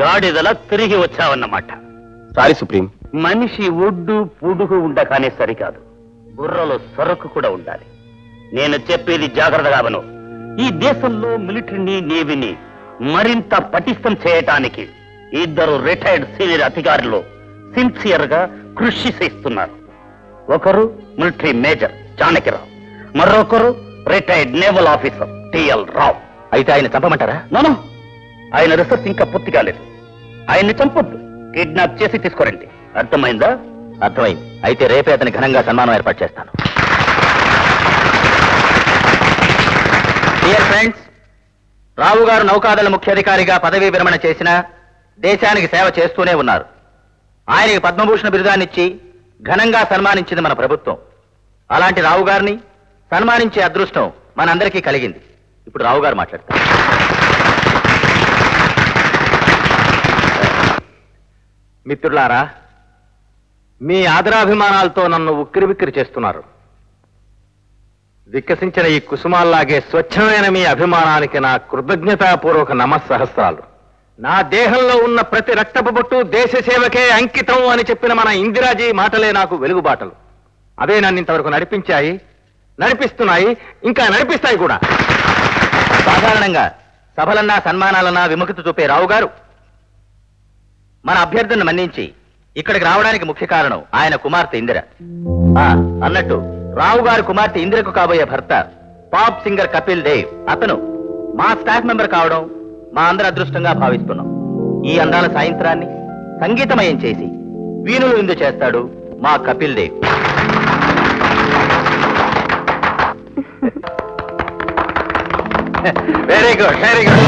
గాడిదలా తిరిగి వచ్చావన్నమాట. Sorry supreme. మనిషి ఒడ్డు పొడుగు ఉండగానే సరికాదు, బుర్రలో సరుకు కూడా ఉండాలి. నేను చెప్పేది జాగ్రత్తగా విను. ఈ దేశంలో మిలిటరీని, నేవీని మరింత పటిష్టం చేయటానికి 2 రిటైర్డ్ సీనియర్ అధికారులు సిన్సియర్ గా కృషి చేస్తున్నారు. ఒకరు మిలిటరీ మేజర్ జానకిరావు, మరొకరు రిటైర్డ్ నేవల్ ఆఫీసర్ టిఎల్ రావు. అయితే ఆయన చంపమంటారా? నో, ఆయన రిసర్చ్ ఇంకా పూర్తి కాలేదు. ఆయన్ని చంపొద్దు, కిడ్నాప్ చేసి తీసుకురండి. అర్థమైందా? అర్థమైంది. అయితే రేపే అతని ఘనంగా సన్మానం ఏర్పాటు చేస్తాను. డియర్ ఫ్రెండ్స్, రావు గారు నౌకాదళ ముఖ్యాధికారిగా పదవీ విరమణ చేసిన దేశానికి సేవ చేస్తూనే ఉన్నారు. ఆయనకి పద్మభూషణ బిరుదాన్నిచ్చి ఘనంగా సన్మానించింది మన ప్రభుత్వం. అలాంటి రావు గారిని సన్మానించే అదృష్టం మనందరికీ కలిగింది. ఇప్పుడు రావు గారు మాట్లాడతారు. మిత్రులారా, మీ ఆదరాభిమానాలతో నన్ను ఉక్కిరిబిక్కిరి చేస్తున్నారు. వికసించిన ఈ కుసుమాల్లాగే స్వచ్ఛమైన మీ అభిమానానికి నా కృతజ్ఞతాపూర్వక నమస్సహస్రాలు. నా దేహంలో ఉన్న ప్రతి రక్తపు బొట్టు దేశ సేవకే అంకితం అని చెప్పిన మన ఇందిరాజీ మాటలే నాకు వెలుగుబాటలు. అవే నన్ను ఇంతవరకు నడిపించాయి, నడిపిస్తున్నాయి, ఇంకా నడిపిస్తాయి కూడా. సాధారణంగా సభలన్నా సన్మానాలన్నా విముఖత చూపే రావు గారు మన అభ్యర్థులను మన్నించి ఇక్కడికి రావడానికి ముఖ్య కారణం ఆయన కుమార్తె ఇందిర. అన్నట్టు రావు గారు కుమార్తె ఇందిరకు కాబోయే భర్త పాప్ సింగర్ కపిల్ దేవ్. అతను మా స్టాఫ్ మెంబర్ కావడం మా అందరి అదృష్టంగా భావిస్తున్నాం. ఈ అందాల సాయంత్రాన్ని సంగీతమయం చేసి వీణులు విందు చేస్తాడు మా Kapil Dev. Very good, very good.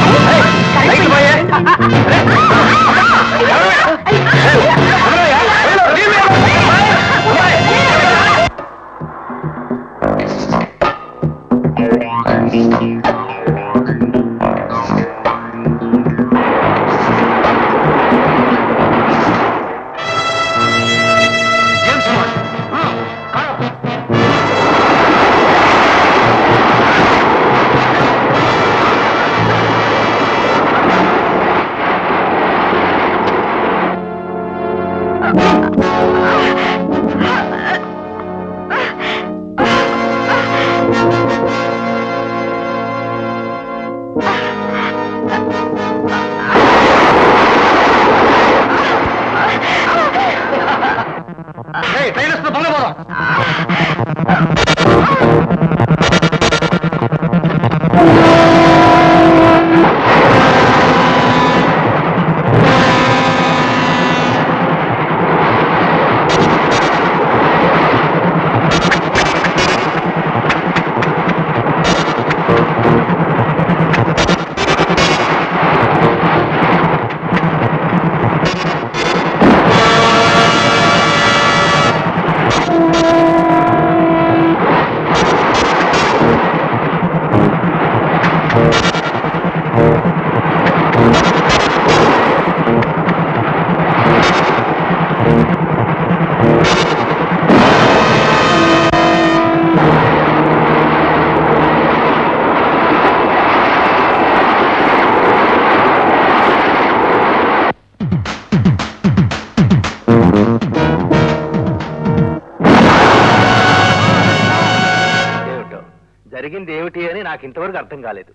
జరిగింది ఏమిటి అని నాకు ఇంతవరకు అర్థం కాలేదు.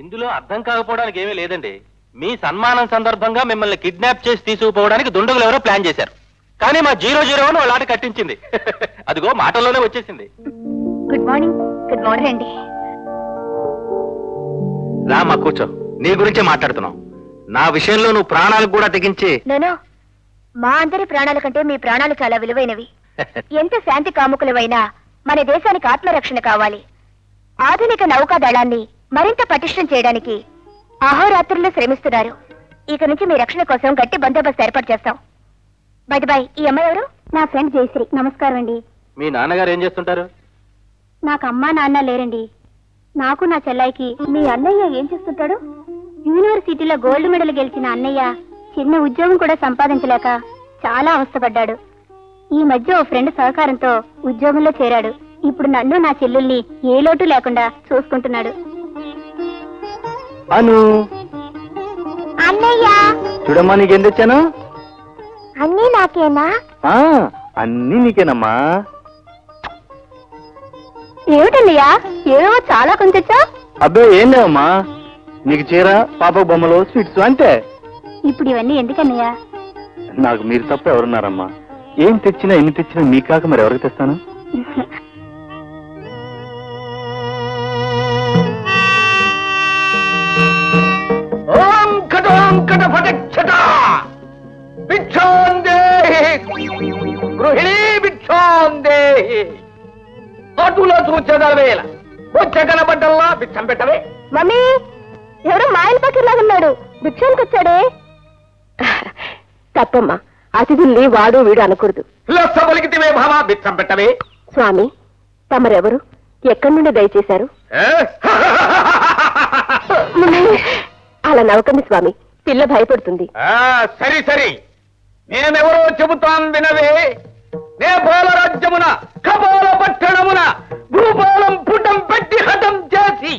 ఇందులో అర్థం కాకపోవడానికి ఏమీ లేదండి. మీ సన్మానం సందర్భంగా మిమ్మల్ని కిడ్నాప్ చేసి తీసుకుపోవడానికి దుండగులు ఎవరో ప్లాన్ చేశారు. కానీ మా 00 అని వాళ్ళ ఆట కట్టించింది. అదిగో మాటల్లోనే వచ్చేసింది. Good morning. గుడ్ మార్నింగ్ అండి. రామా కూర్చో, నీ గురించే మాట్లాడుతున్నావు. నా విషయంలో నువ్వు ప్రాణాలకు కూడా తెగించి. నో, మా అందరి ప్రాణాల కంటే మీ ప్రాణాలు చాలా విలువైనవి. ఎంత శాంతి కాముకులవైనా మన దేశానికి ఆత్మరక్షణ కావాలి. ఆధునిక నౌకా దళాన్ని మరింత పటిష్టం చేయడానికి అహోరాత్రులు శ్రమిస్తున్నారు. ఇక నుంచి మీ రక్షణ కోసం గట్టి బందోబస్తు ఏర్పాటు చేస్తాం. బై బై, ఈ అమ్మాయి ఎవరు? నా ఫ్రెండ్ జయశ్రీ. నమస్కారం అండి. మీ నాన్నగారు ఏం చేస్తుంటారు? నాకు అమ్మా నాన్న లేరండి. నాకు నా చెల్లాయికి. మీ అన్నయ్య ఏం చేస్తుంటాడు? యూనివర్సిటీలో గోల్డ్ మెడల్ గెలిచిన అన్నయ్య చిన్న ఉద్యోగం కూడా సంపాదించలేక చాలా అవస్థపడ్డాడు. ఈ మధ్య ఓ ఫ్రెండ్ సహకారంతో ఉద్యోగంలో చేరాడు. ఇప్పుడు నన్ను నా చెల్లుల్ని ఏ లోటు లేకుండా చూసుకుంటున్నాడు. అను అన్నయ్య చూడమ్మా నీకేం తెచ్చాను? అన్నీ నాకేనా? అన్నీ నీకేనమ్మా. ఏమిటన్నయ్యా ఏమో చాలా కొంచెచ్చా? అబ్బే ఏం లేవమ్మా, నీకు చీర, పాప బొమ్మలు, స్వీట్స్ అంతే. ఇప్పుడు ఇవన్నీ ఎందుకన్నయ్యా? నాకు మీరు తప్ప ఎవరున్నారమ్మా? ఏం తెచ్చినా ఎన్ని తెచ్చినా మీ కాక మరి ఎవరికి తెస్తాను? అటులో చూచేదవేళ వచ్చే కనబడ్డల్లా బిచ్చం పెట్టవే. మమ్మీ ఎవరో మాయల పక్కలాగున్నాడు, భిక్షానికి వచ్చాడే. తప్పమ్మా, అతిథుల్ని వాడు వీడు అనకూడదు. లొచ్చబలికితివే భావా, బిచ్చం పెట్టవే. స్వామి తమరెవరు, ఎక్కడి నుండి దయచేశారు? అలా నవ్వకండి స్వామి, పిల్ల భయపడుతుంది. సరి సరి, నేనెవరో చెబుతాను వినవే. నేపాల రాజ్యమున కపాల పట్టణమున భూపాలం పుటం పెట్టి హతం చేసి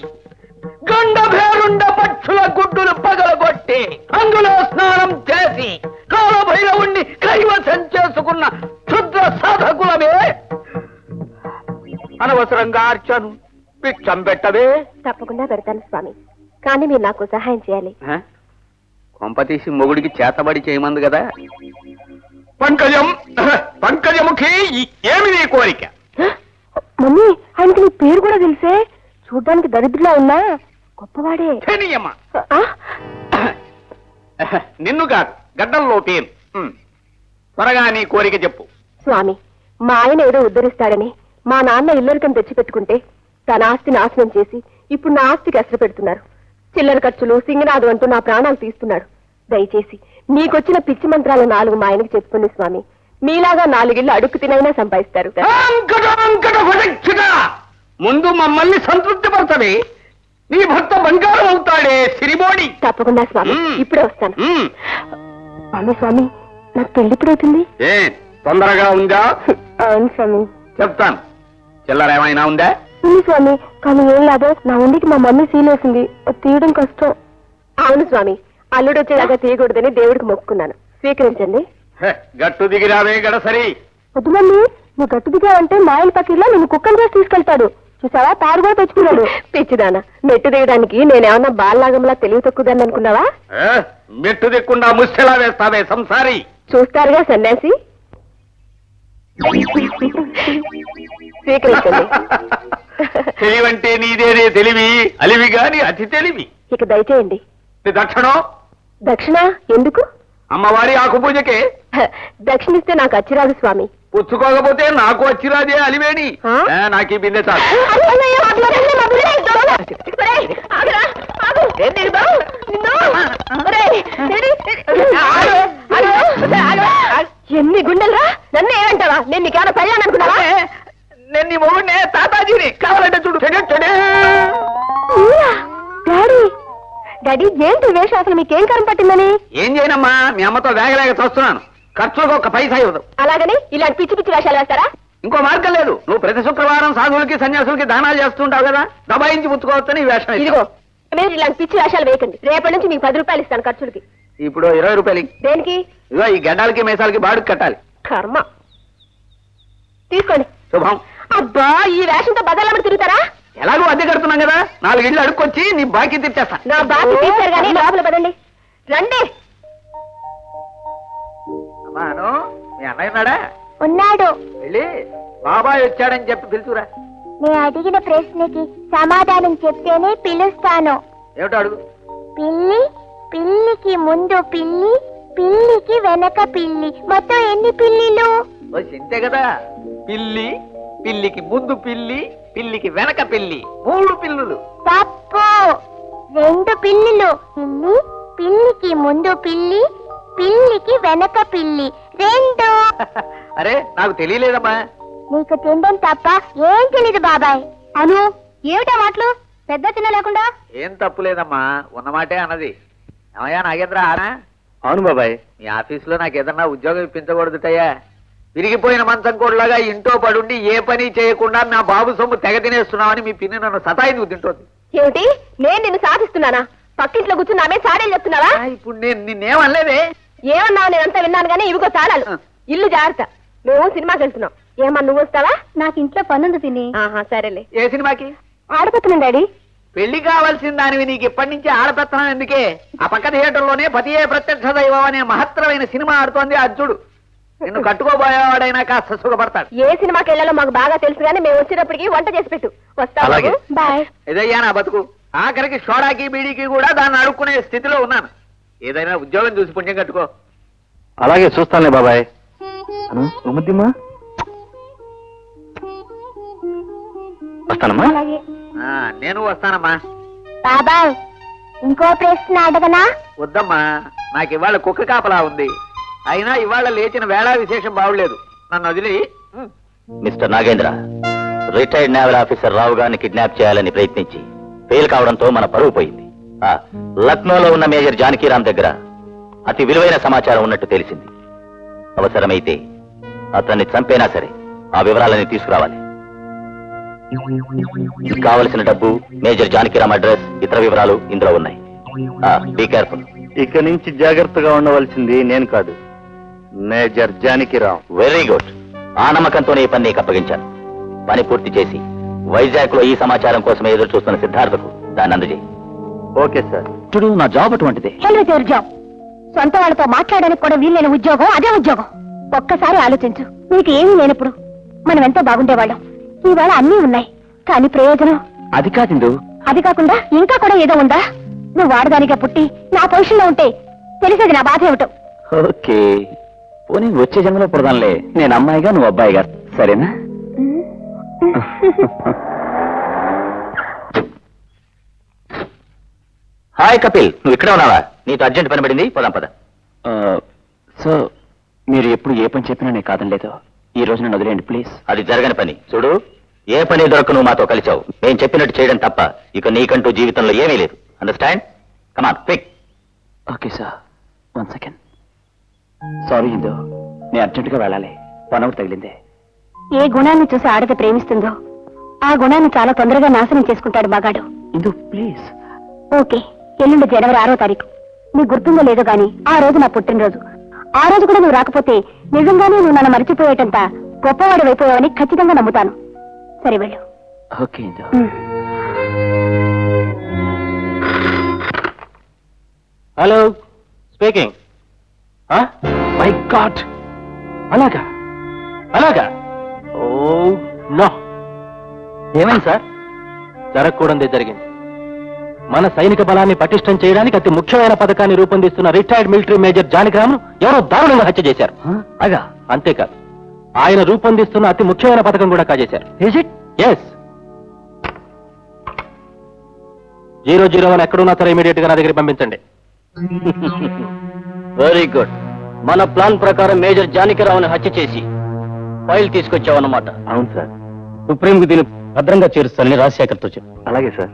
గండభేరుండ పక్షుల గుడ్డులు పగలగొట్టి అందులో స్నానం చేసి కాలభైరవుణ్ణి కైవసం చేసుకున్న క్షుద్ర సాధకులమే. అనవసరంగా అర్చను, బిచ్చం పెట్టవే. తప్పకుండా పెడతాను స్వామి, కానీ మీరు నాకు సహాయం చేయాలి. కొంపతీసి మొగుడికి చేతబడి చేయమంది కదా. పంకజముఖి, ఏమి నీ కోరిక? మమ్మీ ఆయనకి నీ పేరు కూడా తెలిసే, చూడ్డానికి దరిద్రలా ఉన్నా గొప్పవాడే. నిన్ను కాదు, గడ్డంలో పేరు. త్వరగా నీ కోరిక చెప్పు. స్వామి, మా ఆయన ఏదో ఉద్ధరిస్తాడని మా నాన్న ఇల్లరికం తెచ్చిపెట్టుకుంటే తన ఆస్తి నాశనం చేసి ఇప్పుడు నా ఆస్తికి అసలు పెడుతున్నారు. చిల్లర ఖర్చులు, సింగనాదు అంటూ నా ప్రాణాలు తీస్తున్నాడు. దయచేసి నీకొచ్చిన పిచ్చి మంత్రాలు 4 మా ఆయనకు చెప్పుకుని స్వామి, మీలాగా 4 ఇళ్ళు అడుక్కు తినైనా సంపాదిస్తారు. ముందు మమ్మల్ని సంతృప్తి పరచవే. నీ భర్త బంగారం అవుతాడే సిరిబోడి. తప్పకుండా స్వామి, ఇప్పుడే వస్తాను. స్వామి స్వామి, నాకు పెళ్లి ఎప్పుడవుతుంది? ఏ తొందరగా ఉందా? అవును స్వామి. చెప్తాను. చిల్లర ఏమైనా ఉందా? ఉంది స్వామి, కానీ ఏం లాభం, నా ఉండికి మా మమ్మీ సీలేసింది, తీయడం కష్టం. అవును స్వామి, అల్లుడు వచ్చేలాగా తీయకూడదని దేవుడికి మొక్కుకున్నాను, స్వీకరించండి. గట్టు దిగిరావే గడసరి. వద్దు మమ్మీ, నువ్వు గట్టు దిగావంటే మా ఆయన పక్కలో నేను కుక్కను చేసి తీసుకెళ్తాడు. చూసావా, తాడు కూడా తెచ్చుకున్నాడు. పిచ్చిదానా, మెట్టు దిగడానికి నేనేమన్నా బాలనాగంలా తెలివి తక్కువదని అనుకున్నావా? మెట్టు దిక్కుండా ముష్టెలా వేస్తావే సంసారి. చూస్తారుగా సన్యాసి, స్వీకరించండి. తెలివంటే నీదేనే తెలివి, అలివి గాని అతి తెలివి. ఇక దయచేయండి. దక్షిణం? దక్షిణ ఎందుకు? అమ్మవారి ఆకు పూజకే. దక్షిణిస్తే నాకు అచ్చిరాదు స్వామి. పుచ్చుకోకపోతే నాకు వచ్చిరాదే అలివేణి. నాకు ఈ బిందె చాలు. ఎన్ని గుండెలరా, నన్ను ఏమంటావా? నేను నీకేమైనా పెళ్ళాను అనుకున్నావా? నేను నీ మొగుడిని, తాతాజీని. కావాలంటే చూడు. డాడీ డాడీ, ఏంటి వేషం, అసలు మీకేం కరం పట్టిందని? ఏం చేయనమ్మా, మీ అమ్మతో వేగలేక చూస్తున్నాను. ఖర్చులకు 1 పైసా ఇవ్వదు. అలాగని ఇలాంటి పిచ్చి పిచ్చి వేషాలు వేస్తారా? ఇంకో మార్గం లేదు. నువ్వు ప్రతి శుక్రవారం సాధువులకి సన్యాసులకి దానాలు చేస్తుంటావు కదా, దబాయించి పుచ్చుకోవచ్చని ఈ వేషం. ఇదిగో, మీరు ఇలాంటి పిచ్చి వేషాలు వేయకండి. రేపటి నుంచి మీకు 10 రూపాయలు ఇస్తాను ఖర్చులకి. ఇప్పుడు 20 రూపాయలు. దేనికి? ఇదిగో ఈ గడ్డాలకి మేసాలకి బాడుకు కట్టాలి. కర్మ. తీసుకోండి. శుభం. అబ్బా, ఈ వేషంతో బజార్లో తిరుగుతారా? ఎలాగో అద్దె కడుతున్నాం కదా, 4 ఇళ్ళు అడుక్కొచ్చి నీ బాకీ తిట్టేస్తా. నా బాకీ తీశారు కానీ లోపల పదండి. రండి. అమ్మాను, మీ అన్నయ్య ఉన్నాడా? ఉన్నాడు. వెళ్ళి బాబాయ్ వచ్చాడని చెప్పి పిలుచురా. నేను అడిగిన ప్రశ్నకి సమాధానం చెప్తేనే పిలుస్తాను. ఏమిటో అడుగు. పిల్లి, పిల్లికి ముందు పిల్లి, పిల్లికి వెనక పిల్లి, మొత్తం ఎన్ని పిల్లిలు? చింతే కదా. పిల్లి, పిల్లికి ముందు పిల్లి, పిల్లికి వెనక పిల్లి, 3 పిల్లులు. తప్పు, 2 పిల్లులు. పిల్లి, పిల్లికి ముందు పిల్లి, పిల్లికి వెనక పిల్లి, 2. అరే నాకు తెలియలేదమ్మా. నీకు తినడం తప్ప ఏం తెలీదు బాబాయ్. అను, ఏమిటా మాటలు, పెద్ద చిన్న లేకుండా? ఏం తప్పు లేదమ్మా, ఉన్నమాటే అన్నది. ఏమయ్యా నాగేంద్ర? అవును బాబాయ్. మీ ఆఫీసులో నాకు ఏదన్నా ఉద్యోగం ఇప్పించకూడదుటయ్యా. విరిగిపోయిన మంచం కోడ్లాగా ఇంట్లో పడుండి ఏ పని చేయకుండా నా బాబు సొమ్ము తెగ తినేస్తున్నామని మీ పిన్ని నన్ను సతాయిందుకు తింటోంది. ఏమిటి, నేను నిన్ను సాధిస్తున్నానా? పక్కింట్లో కూర్చుని ఆమె చాడేలు చెప్తున్నావా? ఇప్పుడు నేను నిన్నేమనలేదే. ఏమన్నావు నేనంతా విన్నాను కానీ ఇవిగో తాళాలు. ఇల్లు జాగ్రత్త, మేము సినిమాకి వెళ్తున్నాం. ఏమన్నా నువ్వు వస్తావా? నాకు ఇంట్లో పనుంది తిని. సరేలే. ఏ సినిమాకి? ఆడపడుతున్నాం డాడీ. పెళ్లి కావాల్సిన దానివి నీకు ఇప్పటి నుంచి ఆడపెత్తనం ఎందుకే? ఆ పక్క థియేటర్లోనే పతియే ప్రత్యక్ష దైవం అనే మహత్తరమైన సినిమా ఆడుతోంది. అర్జుడు నిన్ను కట్టుకోబోయేవాడైనా కాస్త సుఖపడతాడు. ఏ సినిమాకి వెళ్ళాలో మాకు బాగా తెలుసు కానీ మేము వచ్చేటప్పటికి వంట చేసి పెట్టు. అలాగే. వస్తాను. బాయ్. ఇదయ్యా నా బతుకు. ఆఖరికి షోడాకి బీడీకి కూడా దాన్ని అడుక్కునే స్థితిలో ఉన్నాను. ఏదైనా ఉద్యోగం చూసి పుణ్యం కట్టుకో. అలాగే చూస్తానులే బాబాయ్. సుమతిమ్మా వస్తానమ్మా. అలాగే. నేను వస్తానమ్మా. బాబాయ్ ఇంకో ప్రశ్న అడగనా? వద్దమ్మా, నాకు ఇవాళ కుక్క కాపలా ఉంది. అయినా ఇవాళ లేచిన వేళ విశేషం బాగులేదు. నన్ను వదిలి. Mister Nagendra, retired naval officer Rao గారిని కిడ్నాప్ చేయాలని ప్రయత్నించి ఫెయిల్ కావడంతో మన పరువు పోయింది. లక్నోలో ఉన్న మేజర్ జానకీరామ్ దగ్గర అతి విలువైన సమాచారం ఉన్నట్టు తెలిసింది. అవసరమైతే అతన్ని చంపేనా సరే ఆ వివరాలన్నీ తీసుకురావాలి. కావలసిన డబ్బు, మేజర్ జానకీరామ్ అడ్రస్, ఇతర వివరాలు ఇందులో ఉన్నాయి. Be careful. ఇక నుంచి జాగ్రత్తగా ఉండవలసింది నేను కాదు, మేజర్ జానకీరామ్. Very good. ఆ నమ్మకంతోనే ఈ పని నీకు అప్పగించాను. పని పూర్తి చేసి వైజాగ్ లో ఈ సమాచారం కోసమే ఎదురు చూస్తున్న సిద్ధార్థకు దాన్ని అందజేయి. Okay sir. చూడు, నా జాబ్ అటువంటిది. జాబ్ సొంత వాళ్ళతో మాట్లాడడానికి కూడా వీల్లేని ఉద్యోగం అదే ఉద్యోగం. ఒక్కసారి ఆలోచించు, నీకు ఏమీ లేనప్పుడు మనం ఎంతో బాగుండేవాళ్ళం. ఇవాళ అన్నీ ఉన్నాయి కానీ ప్రయోజనం అది కాదు. అది కాకుండా ఇంకా కూడా ఏదో ఉందా? నువ్వు వాడదానిగా పుట్టి నా పొజిషన్లో ఉంటే తెలిసేది నా బాధ ఏమిటో. ఓకే, పోనీ వచ్చే జన్మలో పుడదాంలే. నేను అమ్మాయిగా, నువ్వు అబ్బాయిగా, సరేనా? హాయ్ కపిల్, నువ్వు ఇక్కడ ఉన్నావా? నీతో అర్జెంట్ పని పడింది, పోదాం పద. సో మీరు ఎప్పుడు ఏ పని చెప్పినా నేను కాదనలేదు. ఈ రోజు నన్ను వదిలేయండి ప్లీజ్. అది జరగని పని. చూడు, ఏ పని దొరక నువ్వు మాతో కలిచావు. నేను చెప్పినట్టు చేయడం తప్ప ఇక నీకంటూ జీవితంలో ఏమీ లేదు. Understand? Come on quick. Okay sir, 1 second. Sorry Indu, నేను అర్జెంటుగా వెళ్ళాలి. 1 అవర్ తగిలిందే. ఏ గుణాన్ని చూసి ఆడది ప్రేమిస్తుందో ఆ గుణాన్ని చాలా తొందరగా నాశనం చేసుకుంటాడు మగాడు. ఇందు ప్లీజ్. ఓకే, ఎల్లుండి జనవరి 6వ తారీఖు. నీకు గుర్తుందో లేదో గాని ఆ రోజు నా పుట్టినరోజు. ఆ రోజు కూడా నువ్వు రాకపోతే నిజంగానే నువ్వు నన్ను మర్చిపోయేటంత గొప్పవాడు అయిపోయావని ఖచ్చితంగా నమ్ముతాను. సరే వెళ్ళు. Okay Indu. Hello, speaking. My God, అలాగా? అలాగా? Oh no. ఏమైంది సార్? జరగకూడదే జరిగింది. మన సైనిక బలాన్ని పటిష్టం చేయడానికి అతి ముఖ్యమైన పథకాన్ని రూపొందిస్తున్న రిటైర్డ్ మిలిటరీ మేజర్ జానకీరామ్ను ఎవరో దారుణంగా హత్య చేశారు. అగా? అంతేకాదు, ఆయన రూపొందిస్తున్న అతి ముఖ్యమైన పథకం కూడా కాజేశారు. ఎస్. 001 ఎక్కడున్నా సరే ఇమీడియట్ గా నా దగ్గరికి పంపించండి. Very good. మన ప్లాన్ ప్రకారం మేజర్ జానకీరావుని హత్య చేసి ఫైల్ తీసుకొచ్చావన్నమాట. అవును సార్. సుప్రీంకు దీన్ని భద్రంగా చేరుస్తానని రాజశేఖర్తో చెప్పు. అలాగే సార్.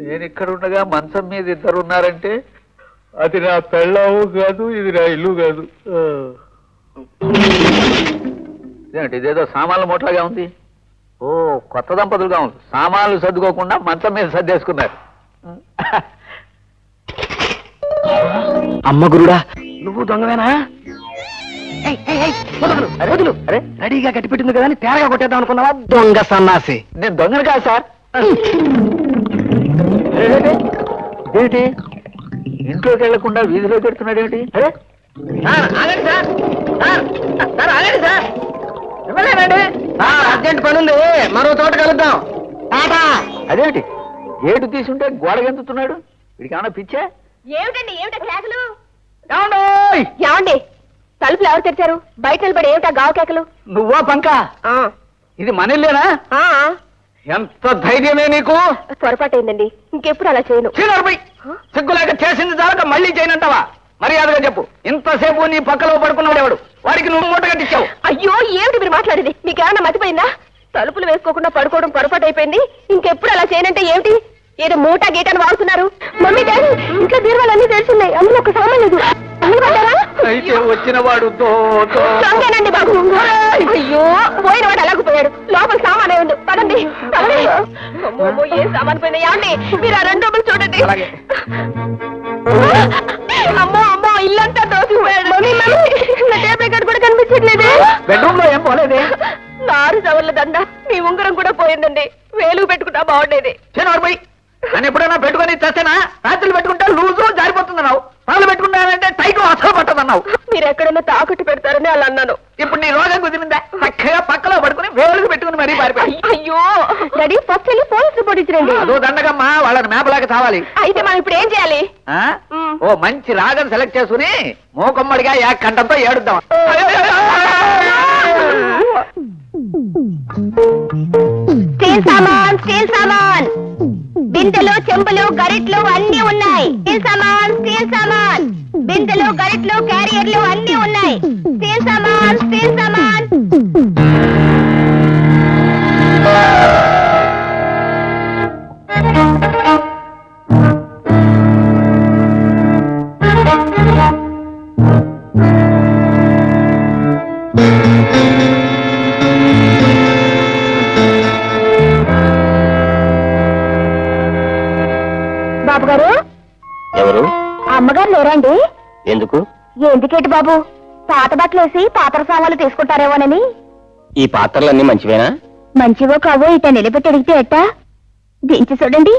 నేను ఇక్కడ ఉండగా మంచం మీద ఇద్దరు ఉన్నారంటే అది నా పెళ్ళాము కాదు, ఇది నా ఇల్లు కాదు. ఇదేంటి, ఇదేదో సామాన్ల మూటలాగా ఉంది. ఓ, కొత్త దంపతులుగా ఉంది. సామాన్లు సర్దుకోకుండా మంచం మీద సర్దేసుకున్నారు. అమ్మ గురుడా, నువ్వు దొంగవేనా? ఏయ్, ఏయ్, ఏయ్, వదలు, వదలు. అరే, రెడీగా కట్టిపెట్టింది కదా అని తేరగా కొట్టేద్దాం అనుకున్నావా? దొంగ సన్నాసి. నేను దొంగను కాదు సార్. ఇదేంటి ఇంట్లోకి వెళ్లకుండా వీధిలో పెడుతున్నాడు ఏమిటి? అరే సార్, ఆగండి సార్. సార్, సార్, ఆగండి సార్. ఇవ్వలేనండి. అర్జెంట్ పని ఉంది, మరో చోట కలుద్దాం. టాటా. అదేమిటి గేటు తీసుంటే గోడ గెంతుతున్నాడు? వీడికి ఏమన్నా పిచ్చే? ఏమిటండి ఏమిటా కేకలు? ఏమండోయ్? ఏమండి తలుపులు ఎవరు తెరిచారు? బయట నిలబడి ఏమిటా గావు కేకలు? నువ్వా పంక? ఇది మనల్లేనా? ఎంత ధైర్యమే నీకు? పొరపాటైందండి, ఇంకెప్పుడు అలా చేయను. చీలర్పై సిగ్గులేక చేసింది చాలక మళ్ళీ చేయనంటావా? మర్యాదగా చెప్పు, ఇంతసేపు నీ పక్కలో పడుకున్నాడు ఎవడు? వాడికి నువ్వు మూట కట్టించావు. అయ్యో ఏమిటి మీరు మాట్లాడేది? మీకేమన్నా మతిపోయిందా? తలుపులు వేసుకోకుండా పడుకోవడం పొరపాటు అయిపోయింది. ఇంకెప్పుడు అలా చేయనంటే ఏమిటి? ఏదో మూట గీటని వాడుతున్నారు. మమ్మీ డాడీ ఇంట్లో బీరువాలన్నీ తెలిసిందే, అందులో ఒక సామాన్ లేదు. అయితే వచ్చిన వాడు దొంగేనండి బాబు. అయ్యో పోయిన వాడు అలాగపోయాడు. లోపల సామానే ఉంది. పదండి పదండి. అమ్మో, ఏ సామాన్ పోయింది? ఏమండి మీరు ఆ 2 రూపాయలు చూడండి. అమ్మో అమ్మో, ఇల్లంతా దోసిపోయాడు. మమ్మీ మమ్మీ, నా టేబుల్ ఎక్కడ కూడా కనిపించట్లేదే. బెడ్రూమ్ లో ఏం పోలేదే? 6 సవర్ల దండ, మీ ఉంగరం కూడా పోయిందండి. వేలు పెట్టుకుంటా బాగుండేది. చిన్నవాడు నన్ను ఎప్పుడైనా పెట్టుకుని చచ్చానా? రాత్రులు పెట్టుకుంటే లూజు జారిపోతుందన్నావు, పనులు పెట్టుకుంటానంటే టైట్ అసలు పట్టదన్నావు. మీరు ఎక్కడైనా తాకట్టు పెడతారని అలా అన్నాను. ఇప్పుడు నీ రోగం కుదిరిందా? చక్కగా పక్కలో పడుకుని వేలుగు పెట్టుకుని మరీ పారిపోయి. అయ్యో డాడీ, ఫస్ట్ వెళ్ళి పోలీస్ రిపోర్ట్ ఇచ్చిరండి. అదో దండగమ్మా, వాళ్ళని మేపలాగా చావాలి. అయితే మనం ఇప్పుడు ఏం చేయాలి? ఆ? ఓ మంచి రాగం సెలెక్ట్ చేసుకుని మోకమ్మడిగా కంఠంతో ఏడుద్దాం. స్టీల్ సామాన్, స్టీల్ సామాన్, బిందెలు, చెంబులు, గరిట్లు అన్ని ఉన్నాయి. స్టీల్ సామాన్, స్టీల్ సామాన్, బిందెలు, గరిట్లు, క్యారియర్లు అన్ని ఉన్నాయి. స్టీల్ సామాన్, స్టీల్ సామాన్. బాబు గారు, ఎవరు? అమ్మగారు లేరండి? ఎందుకు? ఎందుకేంటి బాబు, పాత బట్టలేసి పాత్ర సామాన్లు తీసుకుంటారేమోనని. ఈ పాత్రలన్నీ మంచివేనా? మంచివో కావో ఇట నిలబెట్టి అడిగితే ఎట్టా? దించి చూడండి.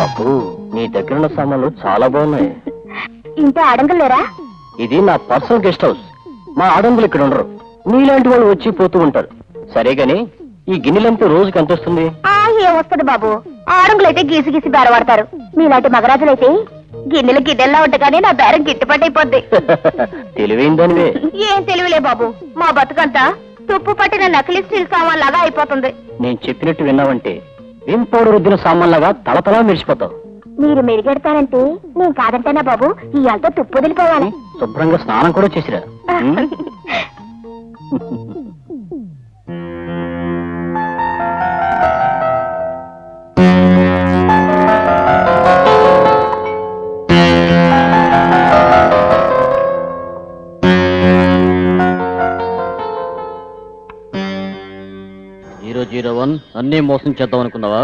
అబ్బో, నీ దగ్గర ఉన్న సామాన్లు చాలా బాగున్నాయి. ఇంత ఆడంగలేరా? ఇది నా పర్సనల్ గెస్ట్ హౌస్. మా ఆడంగులు ఇక్కడ ఉండరు. నీలాంటి వాళ్ళు వచ్చి పోతూ ఉంటారు. సరే గాని ఈ గిన్నెలంతా రోజుకి ఎంత వస్తుంది? ఏమొస్తుంది బాబు, ఆడంగులైతే గీసి గీసి బేరవాడతారు. మీలాంటి మగరాజులైతే గిన్నెలు గిన్నెల్లా ఉండగానే నా బేరం గిట్టుబాటు అయిపోద్ది. తెలివైందనివే. ఏం తెలివిలే బాబు, మా బతుకంతా తుప్పు పట్టిన నకిలీ స్టీల్ సామాన్ లాగా అయిపోతుంది. నేను చెప్పినట్టు విన్నావంటే విమ్ పౌడర్ రుద్దిన సామాన్లాగా తలతలా మెరిసిపోతావు. మీరు మెరుగెడతానంటే నేను కాదంటేనా బాబు, ఇవాళతో తుప్పు వదిలిపోవాలి. శుభ్రంగా స్నానం కూడా చేసిరా. అన్నీ మోసం చేద్దాం అనుకున్నావా?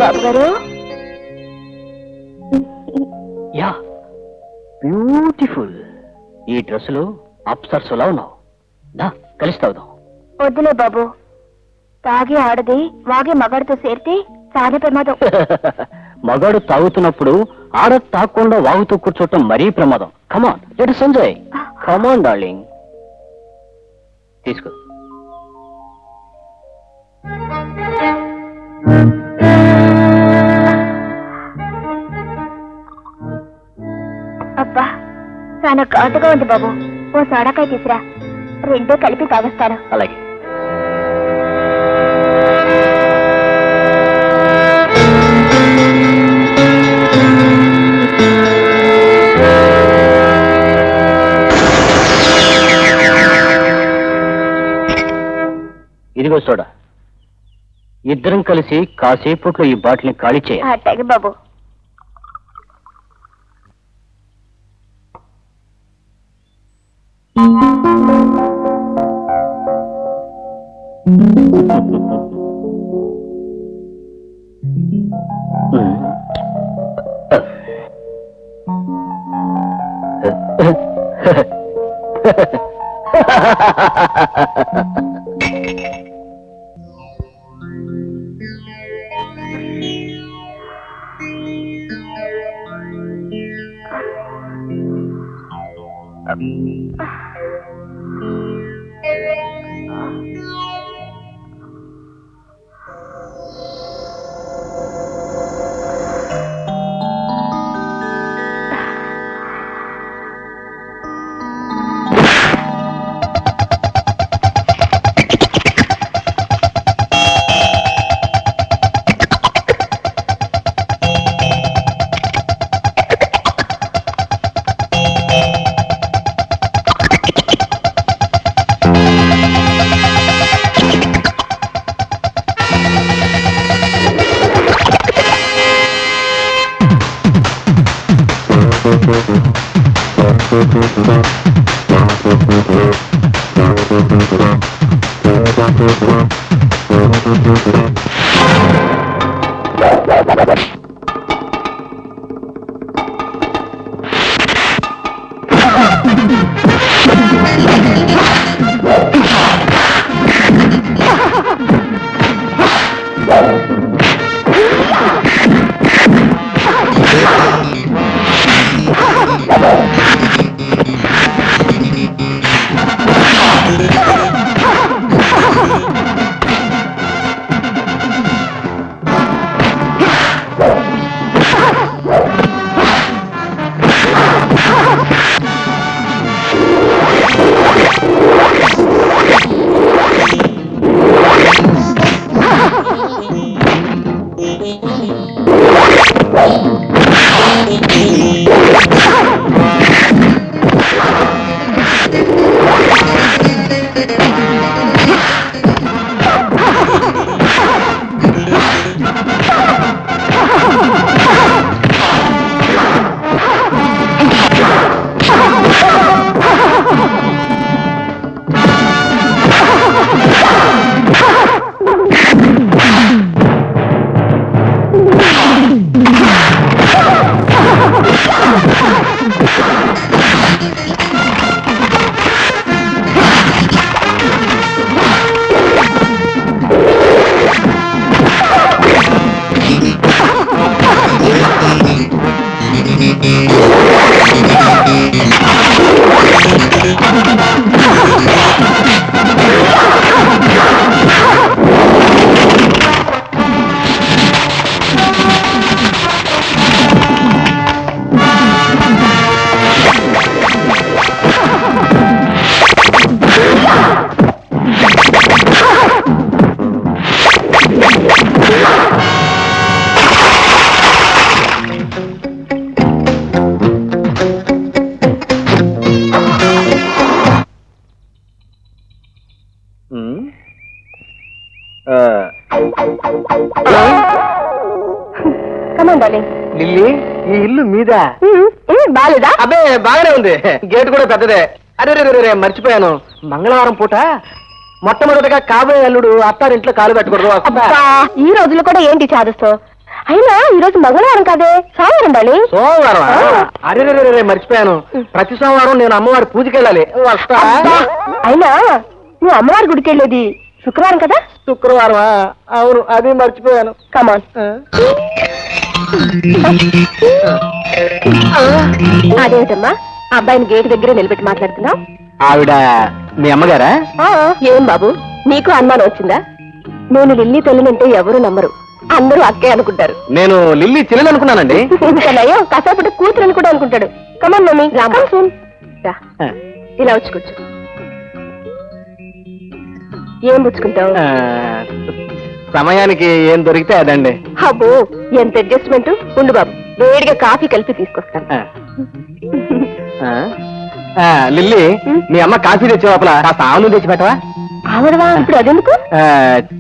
బాబు గారు, యా, బ్యూటిఫుల్. ఈ డ్రెస్సులు అప్సర్సులా ఉన్నావు. దా కలిసి తాగుదాం. వద్దులే బాబు, తాగి ఆడది వాగే మగాడితో చేరితే చాలా ప్రమాదం. మగాడు తాగుతున్నప్పుడు ఆడ తాగకుండా వాగుతూ కూర్చోటం మరీ ప్రమాదం. Come on, let us enjoy. Come on darling, తీసుకో. అబ్బా, చాలా ఘాటుగా ఉంది బాబు. ఓ సోడాకాయ తీసురా, రెండూ కలిపి తాగేస్తాను. అలాగే. ఇదిగో సోడా, ఇద్దరం కలిసి కాసేపట్లో ఈ బాటిల్ని ఖాళీ చేయాలి. అట్టాగే బాబు. లిల్లీ, ఈ ఇల్లు మీద బాలేదా? అబ్బే బాగానే ఉంది, గేట్ కూడా పెద్దదే. అరే రే మర్చిపోయాను, మంగళవారం పూట మొట్టమొదటిగా కాబోయే అల్లుడు అత్తారింట్లో కాలు పెట్టకూడదు. అబ్బా, ఈ రోజులు కూడా ఏంటి చాదుస్తో? అయినా ఈ రోజు మంగళవారం కాదే, సోమవారం ఉండాలి. సోమవారం? అరే రే మర్చిపోయాను, ప్రతి సోమవారం నేను అమ్మవారి పూజకి వెళ్ళాలి. వస్తా. అబ్బా, అయినా నువ్వు అమ్మవారి గుడికి వెళ్ళేది శుక్రవారం కదా? శుక్రవారమా? అవును, అది మర్చిపోయాను. కమాన్. అదేమిటమ్మా అబ్బాయిని గేట్ దగ్గర నిలబెట్టి మాట్లాడుతున్నావు? ఆవిడ మీ అమ్మగారా? ఏం బాబు, నీకు అనుమానం వచ్చిందా? నేను లిల్లీ తల్లినంటే ఎవరు నమ్మరు, అందరూ అక్కే అనుకుంటారు. నేను లిల్లీ చెల్లెలు అనుకున్నానండి. ఇంకనయ్యో కసేపటి కూతురని కూడా అనుకుంటాడు. కమాన్ మమ్మీ, రా, ఇలా వచ్చి కూర్చో. ఏం పుచ్చుకుంటావు? సమయానికి ఏం దొరికితే అదండి. అబ్బో, ఎంత అడ్జస్ట్మెంట్. ఉండు బాబు, వేడిగా కాఫీ కలిపి తీసుకొస్తాను. లిల్లీ, మీ అమ్మ కాఫీ తెచ్చే లోపల కాస్త ఆవును తెచ్చి పెట్టవా? ఆవిడవా? ఇప్పుడు అదెందుకు?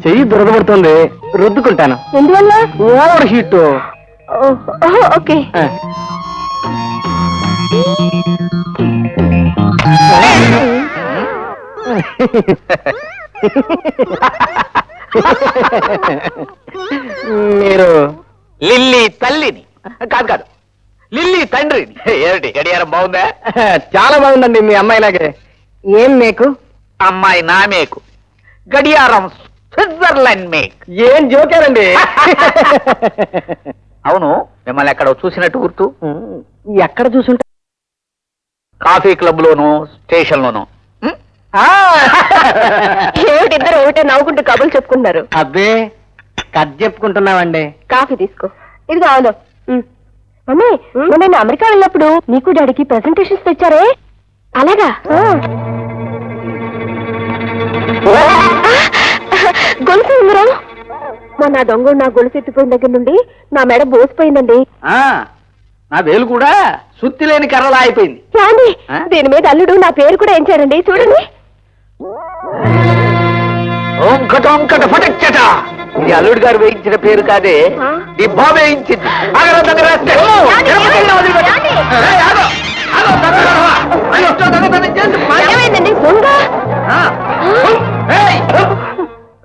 చెయ్యి దురదపడుతుంది, రుద్దుకుంటాను. ఎందువల్ల? Over heat. ఓకే. మీరు లిల్లీ తల్లిని కాదు కాదు లిల్లీ తండ్రిని. ఏమిటి గడియారం బాగుందా? చాలా బాగుందండి మీ అమ్మాయిలాగే. ఏం మేకు? అమ్మాయి నా మేకు, గడియారం స్విట్జర్లాండ్ మేక్. ఏం జోకారండి. అవును, మిమ్మల్ని ఎక్కడ చూసినట్టు గుర్తు. ఎక్కడ చూసుంటా? కాఫీ క్లబ్ లోను, స్టేషన్ లోను. ఏమిటిద్దరు ఒకటే నవ్వుకుంటూ కబుర్లు చెప్పుకుంటున్నారు. అబ్బే కథ చెప్పుకుంటున్నామండి. కాఫీ తీసుకో. ఇదిగో అవును మమ్మీ, నేను అమెరికా వెళ్ళినప్పుడు నీకు డాడీకి ప్రెజెంటేషన్స్ తెచ్చారే. అలాగా? గొలుసు ఉందిరా. మొన్న దొంగ నా గొలుసు ఎత్తిపోయిన దగ్గర నుండి నా మెడ బోసిపోయిందండి. నా వేలు కూడా సుత్తి లేని కర్రలా అయిపోయింది. చాండి, దీని మీద అల్లుడు నా పేరు కూడా ఎంచారండి, చూడండి. ఓంకటోంకట ఫటచ్చట. ఇది అల్లుడు గారు వేయించిన పేరు కాదే, ఈ బాబు వేయించింది. ఆగరా దొంగ రాస్తే. తిరుపతిలో వదిలిపెట్టు. ఏయ్, ఆగు, ఆగు, దొంగ రావా. అయ్యో, దొంగతనం చేసి ఏమైందండి దొంగ? ఏయ్,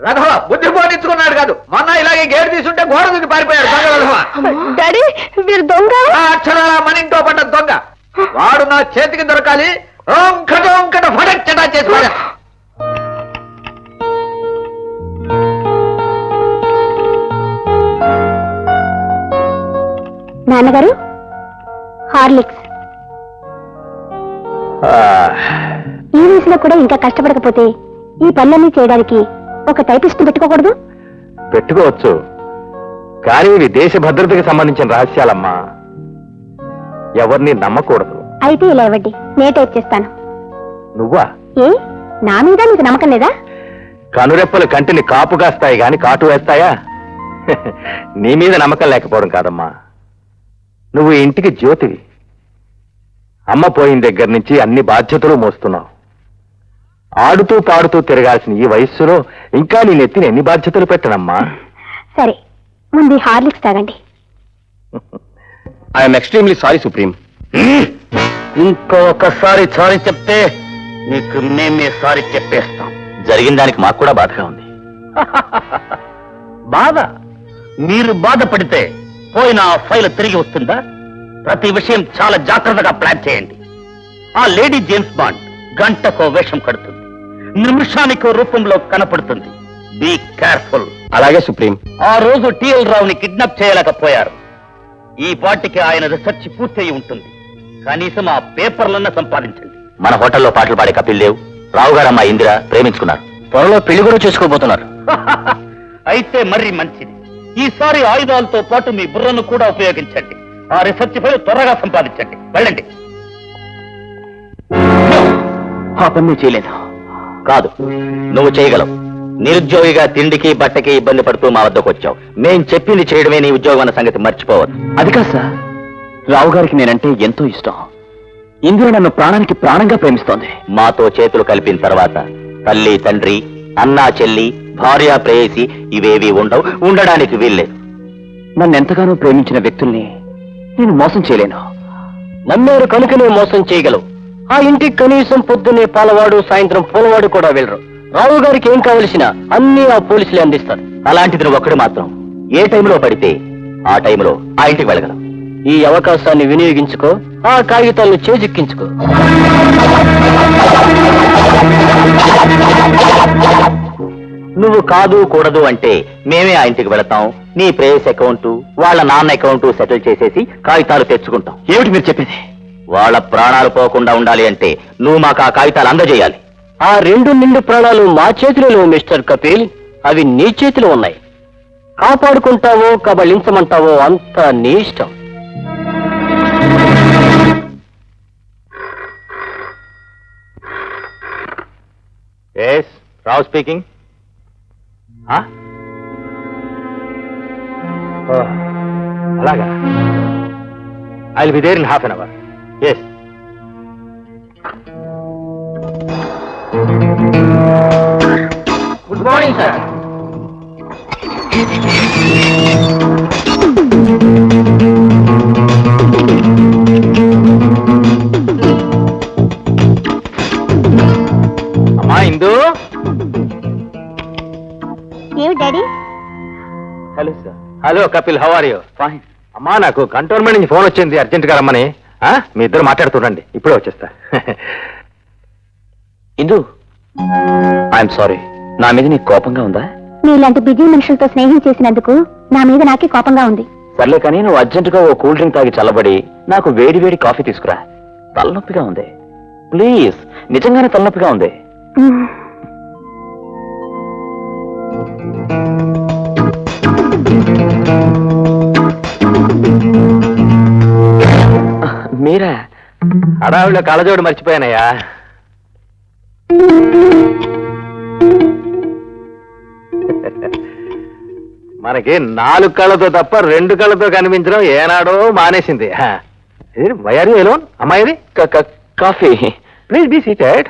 రథవ బుద్ధి పోనిచ్చుకున్నాడు కాదు, మొన్న ఇలాగే గేటు తీసుంటే గోడ దూకి పారిపోయాడు దొంగ రథవ. డాడీ మీరు దొంగ? ఆ అక్షరాల మన ఇంట్లో పడ్డ దొంగ వాడు నా చేతికి దొరకాలి. ఓంకటోంకట ఫటచ్చట చేసి పారా. నాన్నగారు, హార్లిక్స్. ఈ వయసులో కూడా ఇంకా కష్టపడకపోతే ఈ పనులన్నీ చేయడానికి ఒక టైపిస్ట్ పెట్టుకోకూడదు? పెట్టుకోవచ్చు, కానీ ఇవి దేశ భద్రతకి సంబంధించిన రహస్యాలమ్మా, ఎవరిని నమ్మకూడదు. అయితే ఇలా ఇవ్వండి, నే టైప్ చేస్తాను. నువ్వా? ఏ, నా మీద నీకు నమ్మకం లేదా? కనురెప్పలు కంటిని కాపు కాస్తాయి గాని కాటు వేస్తాయా? నీ మీద నమ్మకం లేకపోవడం కాదమ్మా, నువ్వు ఈ ఇంటికి జ్యోతివి. అమ్మ పోయిన దగ్గర నుంచి అన్ని బాధ్యతలు మోస్తున్నావు. ఆడుతూ పాడుతూ తిరగాల్సిన ఈ వయస్సులో ఇంకా నీ నెత్తిన ఎన్ని బాధ్యతలు పెట్టనమ్మా? సరే, ముందు హార్లిక్స్ తాగండి. I'm extremely sorry supreme. ఇంకొకసారి సారీ చెప్తే నీకు మేమే సారీ చెప్పేస్తాం. జరిగిన దానికి మాకు కూడా బాధగా ఉంది. బాధ? మీరు బాధపడితే పోయిన ఆ ఫైల్ తిరిగి వస్తుందా? ప్రతి విషయం చాలా జాగ్రత్తగా ప్లాన్ చేయండి. ఆ లేడీ జేమ్స్ బాండ్ గంటకో వేషం కడుతుంది, నిమిషానికో రూపంలో కనపడుతుంది. Be careful. అలాగే సుప్రీం. ఆ రోజు టిఎల్ రావుని కిడ్నాప్ చేయలేకపోయారు. ఈ పార్టీకి ఆయన రీసెర్చ్ పూర్తయి ఉంటుంది. కనీసం ఆ పేపర్లన్నా సంపాదించండి. మన హోటల్లో పాటలు పాడే కపిల్ దేవ్, రావు గారు అమ్మ ఇందిర ప్రేమించుకున్నారు. త్వరలో పెళ్లి కూడా చేసుకోబోతున్నారు. అయితే మరీ మంచిది. ఈసారి ఆయుధాలతో పాటు మీ బుర్రను కూడా ఉపయోగించండి. ఆ రీసెర్చ్ ఫైల్ త్వరగా సంపాదించండి. వెళ్ళండి. ఆ పని నువ్వు చేయలేదు. కాదు, నువ్వు చేయగలవు. నిరుద్యోగిగా తిండికి బట్టకి ఇబ్బంది పడుతూ మా వద్దకు వచ్చావు. మేం చెప్పింది చేయడమే నీ ఉద్యోగం అన్న సంగతి మర్చిపోవద్దు. అది కాదు సార్, రావు గారికి నేనంటే ఎంతో ఇష్టం. ఇందులో నన్ను ప్రాణానికి ప్రాణంగా ప్రేమిస్తోంది. మాతో చేతులు కలిపిన తర్వాత తల్లి తండ్రి, అన్నా చెల్లి, భార్య ప్రేయసి ఇవేవి ఉండవు, ఉండడానికి వీల్లేదు. నన్ను ఎంతగానో ప్రేమించిన వ్యక్తుల్ని నేను మోసం చేయలేను. నమ్మారు కనుకనే మోసం చేయగలవు. ఆ ఇంటికి కనీసం పొద్దున్నే పాలవాడు, సాయంత్రం పూలవాడు కూడా వెళ్ళరు. రావు గారికి ఏం కావలసినా అన్ని ఆ పోలీసులే అందిస్తారు. అలాంటిది నువ్వు ఒక్కడు మాత్రం ఏ టైంలో పడితే ఆ టైంలో ఆ ఇంటికి వెళ్ళగలవు. ఈ అవకాశాన్ని వినియోగించుకో, ఆ కాగితాలను చేజిక్కించుకో. నువ్వు కాదు కూడదు అంటే మేమే ఆ ఇంటికి వెళతాం. నీ ప్రేయస్ అకౌంట్, వాళ్ళ నాన్న అకౌంట్ సెటిల్ చేసేసి కాగితాలు తెచ్చుకుంటాం. ఏమిటి మీరు చెప్పేది? వాళ్ళ ప్రాణాలు పోకుండా ఉండాలి అంటే నువ్వు మాకు ఆ కాగితాలు అందజేయాలి. ఆ 2 నిండు ప్రాణాలు మా చేతిలో లేవు మిస్టర్ కపిల్, అవి నీ చేతిలో ఉన్నాయి. కాపాడుకుంటావో కబళించమంటావో అంతా నీ ఇష్టం. Yes, Rao speaking. అలాగా, I will be there in half an hour. Yes. Good morning sir. Indu. ఏమి daddy? Hello sir. Hello Kapil, how are you? Fine. అమ్మా, నాకు కంటోన్మెంట్ నుంచి ఫోన్ వచ్చింది, అర్జెంట్ గా రమ్మని. మీ ఇద్దరు మాట్లాడుతుండండి, ఇప్పుడే వచ్చేస్తా. ఇందు, ఐఎమ్ సారీ. నా మీద నీకు కోపంగా ఉందా? మీలాంటి బిజీ మనుషులతో స్నేహం చేసినందుకు నా మీద నాకే కోపంగా ఉంది. సర్లే కానీ నువ్వు అర్జెంటుగా ఓ కూల్ డ్రింక్ తాగి చల్లబడి నాకు వేడి వేడి కాఫీ తీసుకురా. తలనొప్పిగా ఉంది. ప్లీజ్, నిజంగానే తలనొప్పిగా ఉంది. మీరా? హడావిడిలో కళ్ళజోడు మర్చిపోయానయ్యా. మనకి 4 కళ్ళతో తప్ప 2 కళ్ళతో కనిపించడం ఏనాడో మానేసింది. వయారు ఎలోన్ అమ్మాయిది? కాఫీ. Please be seated.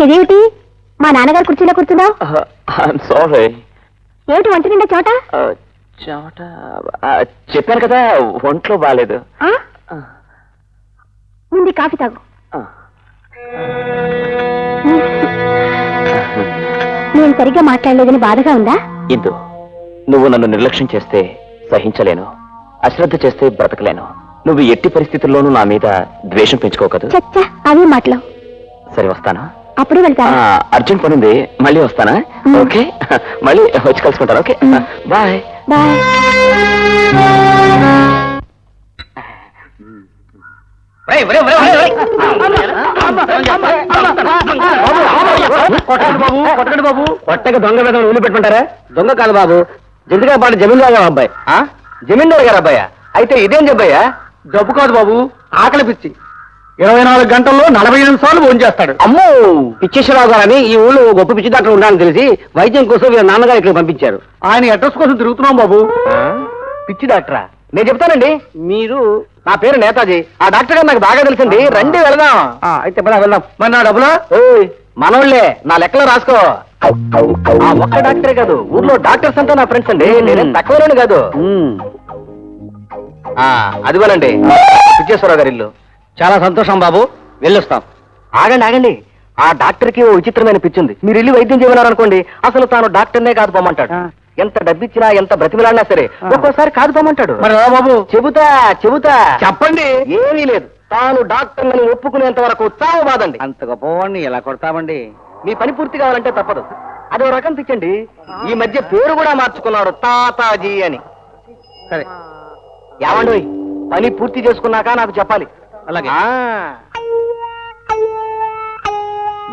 ఇదేమిటి మా నాన్నగారు కుర్చీలో కూర్చున్నావు? I'm sorry. ఏమిటి వంట నిండా చోట? చెమట. చెప్పాను కదా, ఒంట్లో బాగాలేదు. ముందు కాఫీ తాగు. నేను సరిగ్గా మాట్లాడలేదని బాధగా ఉందా? ఇందు, నువ్వు నన్ను నిర్లక్ష్యం చేస్తే సహించలేను, అశ్రద్ధ చేస్తే బ్రతకలేను. నువ్వు ఎట్టి పరిస్థితుల్లోనూ నా మీద ద్వేషం పెంచుకోకదు. చచ్చా, అవి మాటలు. సరే, వస్తాను. అప్పుడే వెళ్తా. అర్జెంట్ పని ఉంది, మళ్ళీ వస్తానా? ఓకే, మళ్ళీ వచ్చి కలుసుకుంటాను. Okay, bye. బాయ్. కొట్టండి బాబు. కొట్టక దొంగ మీద ఊళ్ళు పెట్టుకుంటారా? దొంగ కాదు బాబు, జంతుగా పాటు జమీందారు గారు అబ్బాయి. జమీందారు గారు అబ్బాయా? అయితే ఇదేం జబ్బయ్యా? జబ్బు కాదు బాబు, ఆకలి పిచ్చి. 24 గంటల్లో 48 సార్లు ఫోన్ చేస్తాడు. అమ్మో, పిచ్చేశ్వరరావు గారని ఈ ఊళ్ళో గొప్ప పిచ్చి డాక్టర్ ఉండాలని తెలిసి వైద్యం కోసం వీళ్ళ నాన్నగారు ఇక్కడ పంపించారు. ఆయన అడ్రస్ కోసం తిరుగుతున్నాం బాబు. పిచ్చి డాక్టరా? నేను చెప్తానండి. మీరు, నా పేరు నేతాజీ. ఆ డాక్టర్ గారు నాకు బాగా తెలిసింది. రండి వెళదాం. అయితే వెళ్దాం. మరి నా డబ్బులా? మనోళ్లే, నా లెక్కలో రాసుకో. ఆ ఒక్క డాక్టరే కాదు, ఊర్లో డాక్టర్స్ అంతా నా ఫ్రెండ్స్ అండి. నేనేం తక్కువలోని కాదు. అదిగోనండి పిచ్చేశ్వరరావు గారి ఇల్లు. చాలా సంతోషం బాబు, వెళ్ళొస్తాం. ఆగండి ఆగండి, ఆ డాక్టర్ కి ఓ విచిత్రమైన పిచ్చింది. మీరు వెళ్ళి వైద్యం చేయమన్నారనుకోండి, అసలు తాను డాక్టర్నే కాదు పోమంటాడు. ఎంత డబ్బిచ్చినా, ఎంత బ్రతిమిలాడినా సరే ఒక్కోసారి కాదు పోమంటాడు. మరి బాబు, చెబుతా చెప్పండి. ఏమీ లేదు, తాను డాక్టర్ అని ఒప్పుకునేంత వరకు చావు బాదండి. అంత గొప్పవాడిని ఎలా కొడతామండి? మీ పని పూర్తి కావాలంటే తప్పదు. అదో రకం పిచ్చండి. ఈ మధ్య పేరు కూడా మార్చుకున్నారు, తాతాజీ అని. సరే ఏమండి, పని పూర్తి చేసుకున్నాక నాకు చెప్పాలి. అలాగే.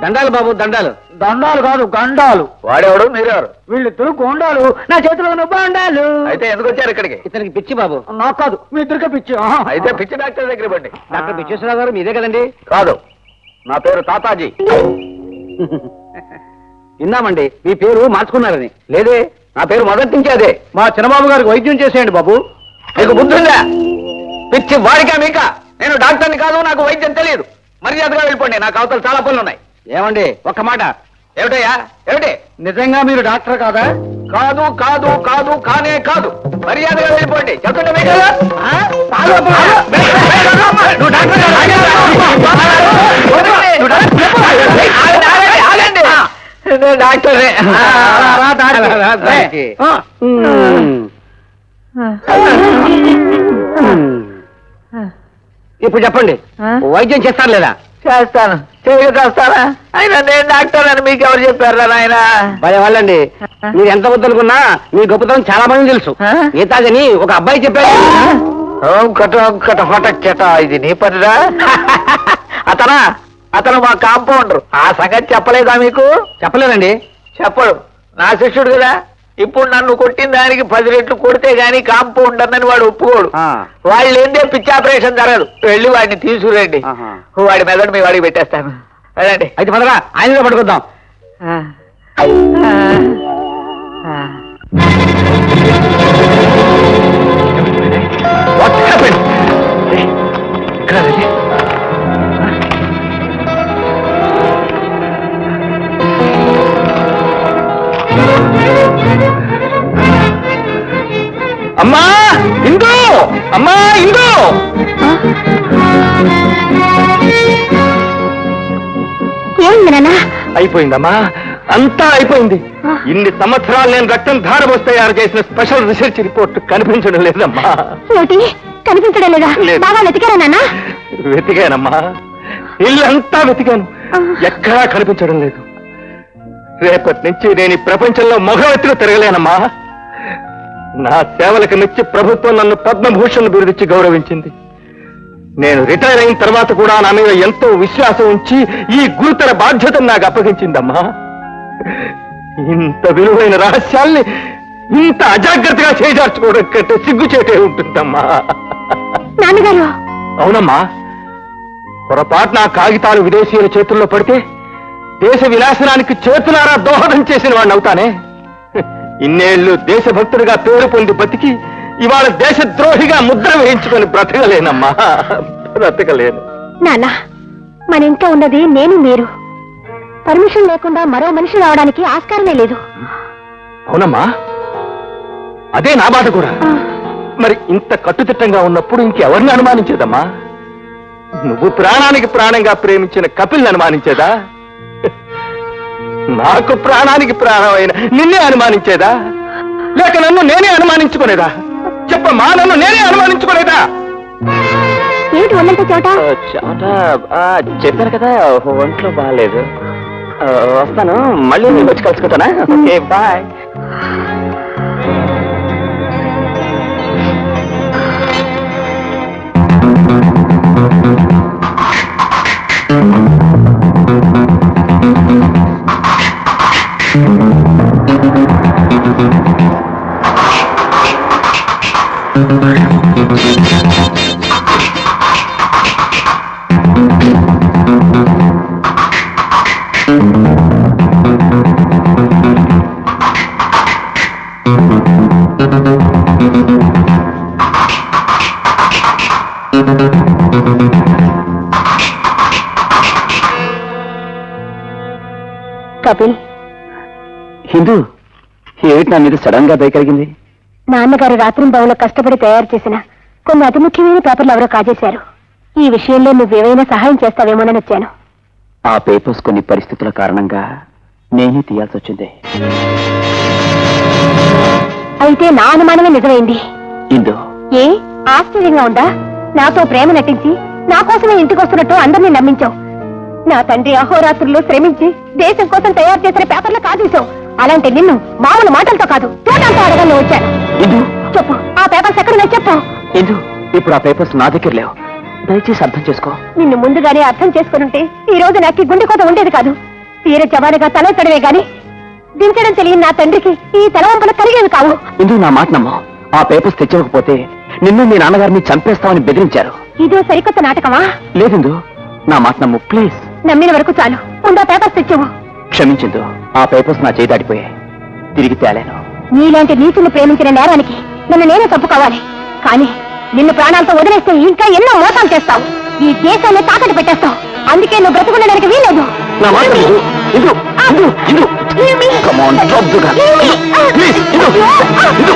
దండాలు బాబు, దండాలు. దండాలు కాదు, గండాలు. వాడేవాడు, మీరెవరు? వీళ్ళు గోండాలు, నా చేతిలో బాండాలు. అయితే ఎందుకు వచ్చారు ఇక్కడికి? ఇతనికి పిచ్చి బాబు. నాకు కాదు, మీ ఇద్దరికే పిచ్చి. అయితే పిచ్చి డాక్టర్ దగ్గర పండి. డాక్టర్ పిచ్చేశ్వరరావు గారు మీదే కదండి? కాదు, నా పేరు తాతాజీ. విన్నామండి మీ పేరు మార్చుకున్నారని. లేదే, నా పేరు మొదటి నుంచి అదే. మా చిన్నబాబు గారికి వైద్యం చేసేయండి బాబు. మీకు బుద్ధుందా? పిచ్చి వాడికా మీకా? నేను డాక్టర్ని కాదు, నాకు వైద్యం తెలియదు. మర్యాదగా వెళ్ళిపోండి, నాకు అవతల చాలా పనులు ఉన్నాయి. ఏమండి, ఒక్క మాట. ఏమిటయ్యా, ఏమిటి? నిజంగా మీరు డాక్టర్ కాదా? కాదు కాదు కాదు, కానే కాదు. మర్యాదగా వెళ్ళిపోండి. చెప్తుంటే మీకు డాక్టరే. ఇప్పుడు చెప్పండి, వైద్యం చేస్తాను లేదా? చేస్తాను. చేస్తారా? ఆయన నేను డాక్టర్ అని మీకు ఎవరు చెప్పారా నాయన? భయం వాళ్ళండి. మీరు ఎంత వద్దనుకున్నా మీ గొప్పతనం చాలా మంది తెలుసు. గీతాజని ఒక అబ్బాయి చెప్పాడు. ఇది నీ పనిరా? అతను మా కాంపౌండర్. ఆ సంగతి చెప్పలేదా మీకు? చెప్పలేదండి. చెప్పడు. నా శిష్యుడు కదా, ఇప్పుడు నన్ను కొట్టిన దానికి 10 రెట్లు కొడితే గాని కాంపౌండర్ అని వాడు ఒప్పుకోడు. వాళ్ళు ఏందే పిచ్చి ఆపరేషన్ జరగదు. వెళ్ళి వాడిని తీసుకురండి, వాడి మెదడు మీ వాడికి పెట్టేస్తాను. వెళ్ళండి. అయితే పదరా ఆయనలో పట్టుకుందాం. What happened? అమ్మా ఇందు, అమ్మా ఇందు. ఏమైంది నాన్న? అయిపోయిందమ్మా, అంతా అయిపోయింది. ఇన్ని సంవత్సరాలు నేను రక్తం ధారపోసి తయారు చేసిన స్పెషల్ రీసెర్చ్ రిపోర్ట్ కనిపించడం లేదమ్మా. ఏమిటి కనిపించడం లేదా? లేదు. బాగా వెతికారా నాన్న? వెతికానమ్మా, ఇల్లంతా వెతికాను, ఎక్కడా కనిపించడం లేదు. రేపటి నుంచి నేను ఈ ప్రపంచంలో మొగవెత్తుకు తిరగలేనమ్మా. నా సేవలకు మెచ్చి ప్రభుత్వం నన్ను పద్మభూషణ్ బిరుదిచ్చి గౌరవించింది. నేను రిటైర్ అయిన తర్వాత కూడా నా మీద ఎంతో విశ్వాసం ఉంచి ఈ గురుతర బాధ్యతను నాకు అప్పగించిందమ్మా. ఇంత విలువైన రహస్యాల్ని ఇంత అజాగ్రత్తగా చేజార్చుకోవడం కంటే సిగ్గుచేటే ఉంటుందమ్మా. నాన్నగారు, అవునమ్మా, పొరపాటు నా కాగితాలు విదేశీయుల చేతుల్లో పడితే దేశ వినాశనానికి చేతులారా దోహదం చేసిన వాడిని అవుతానే. ఇన్నేళ్లు దేశభక్తుడిగా పేరు పొంది బతికి ఇవాళ దేశద్రోహిగా ముద్ర వేయించుకొని బ్రతకలేనమ్మా, బ్రతకలేను. నాన్న, మన ఇంట్లో ఉన్నది నేను మీరు. పర్మిషన్ లేకుండా మరో మనిషి రావడానికి ఆస్కారమే లేదు. అవునమ్మా, అదే నా బాధ కూడా. మరి ఇంత కట్టుదిట్టంగా ఉన్నప్పుడు ఇంకెవరిని అనుమానించేదమ్మా? నువ్వు ప్రాణానికి ప్రాణంగా ప్రేమించిన కపిల్ని అనుమానించేదా? నాకు ప్రాణానికి ప్రాణమైన నిన్నే అనుమానించేదా? లేక నన్ను నేనే అనుమానించుకునేదా? చెప్పమ్మా, నన్ను నేనే అనుమానించుకునేదా? ఏమిటి ఒళ్ళంటే చోట? చెప్పాను కదా, ఒంట్లో బాగాలేదు. వస్తాను, మళ్ళీ నేను వచ్చి కలుసుకుంటానా? Okay, bye. కపిల్, హిందూ, ఏమిటి నా మీద సడన్ గా దయ కలిగింది? నాన్నగారు రాత్రింబవలో కష్టపడి తయారు చేసిన కొన్ని అతి ముఖ్యమైన పేపర్లు ఎవరో కాజేశారు. ఈ విషయంలో నువ్వేమైనా సహాయం చేస్తావేమోనని వచ్చాను. ఆ పేపర్స్ కొన్ని పరిస్థితుల కారణంగా నేనే తీయాల్సి వచ్చింది. అయితే నా అనుమానమే నిజమైంది. ఇందు, ఏ ఆశ్చర్యంగా ఉందా? నాతో ప్రేమ నటించి నా కోసమే ఇంటికి వస్తున్నట్టు అందరినీ నమ్మించావు. నా తండ్రి అహోరాత్రులు శ్రమించి దేశం కోసం తయారు చేసిన పేపర్లు కాజేశావు. అలాంటి నిన్ను మామూలు మాటలతో కాదు, చూడటంతో అడగాలని వచ్చాను. ఇందు, చెప్పు, ఆ పేపర్స్ ఎక్కడ నేను చెప్పు. ఇందు, ఇప్పుడు ఆ పేపర్స్ నా దగ్గర లేవు. దయచేసి అర్థం చేసుకో. నిన్ను ముందుగానే అర్థం చేసుకునుంటే ఈ రోజు నాకు గుండె కోత ఉండేది కాదు. తీర జవానుగా తలెత్తడమే గాని దించడం తెలియని నా తండ్రికి ఈ తలవంపలు కలిగేవి కావు. ఇందు, నా మాట నమ్మో. ఆ పేపర్స్ తెచ్చకపోతే నిన్ను మీ నాన్నగారిని చంపేస్తామని బెదిరించారు. ఇదో సరికొత్త నాటకమా? లేదిందు, నా మాట నమ్ము ప్లీజ్. నమ్మిన వరకు చాలు. ముందు ఆ పేపర్స్ తెచ్చువు. క్షమించిందు, ఆ పేపర్స్ నా చేయి దాటిపోయాయి. తిరిగి తేలేను. నీలాంటి నీచుని ప్రేమించిన నేరానికి నన్ను నేనే తప్పుకోవాలి. కానీ నిన్ను ప్రాణాలతో వదిలేస్తే ఇంకా ఎన్నో మోసాలు చేస్తావు. ఈ దేశాన్ని తాకట్టు పెట్టేస్తావు. అందుకే నువ్వు బ్రతుకునేదానికి వీలేదు. నా మాట విను. ఇందు, ఇందు, ఇందు. Come on, drop the gun. Please, ఇందు, ఇందు, ఇందు.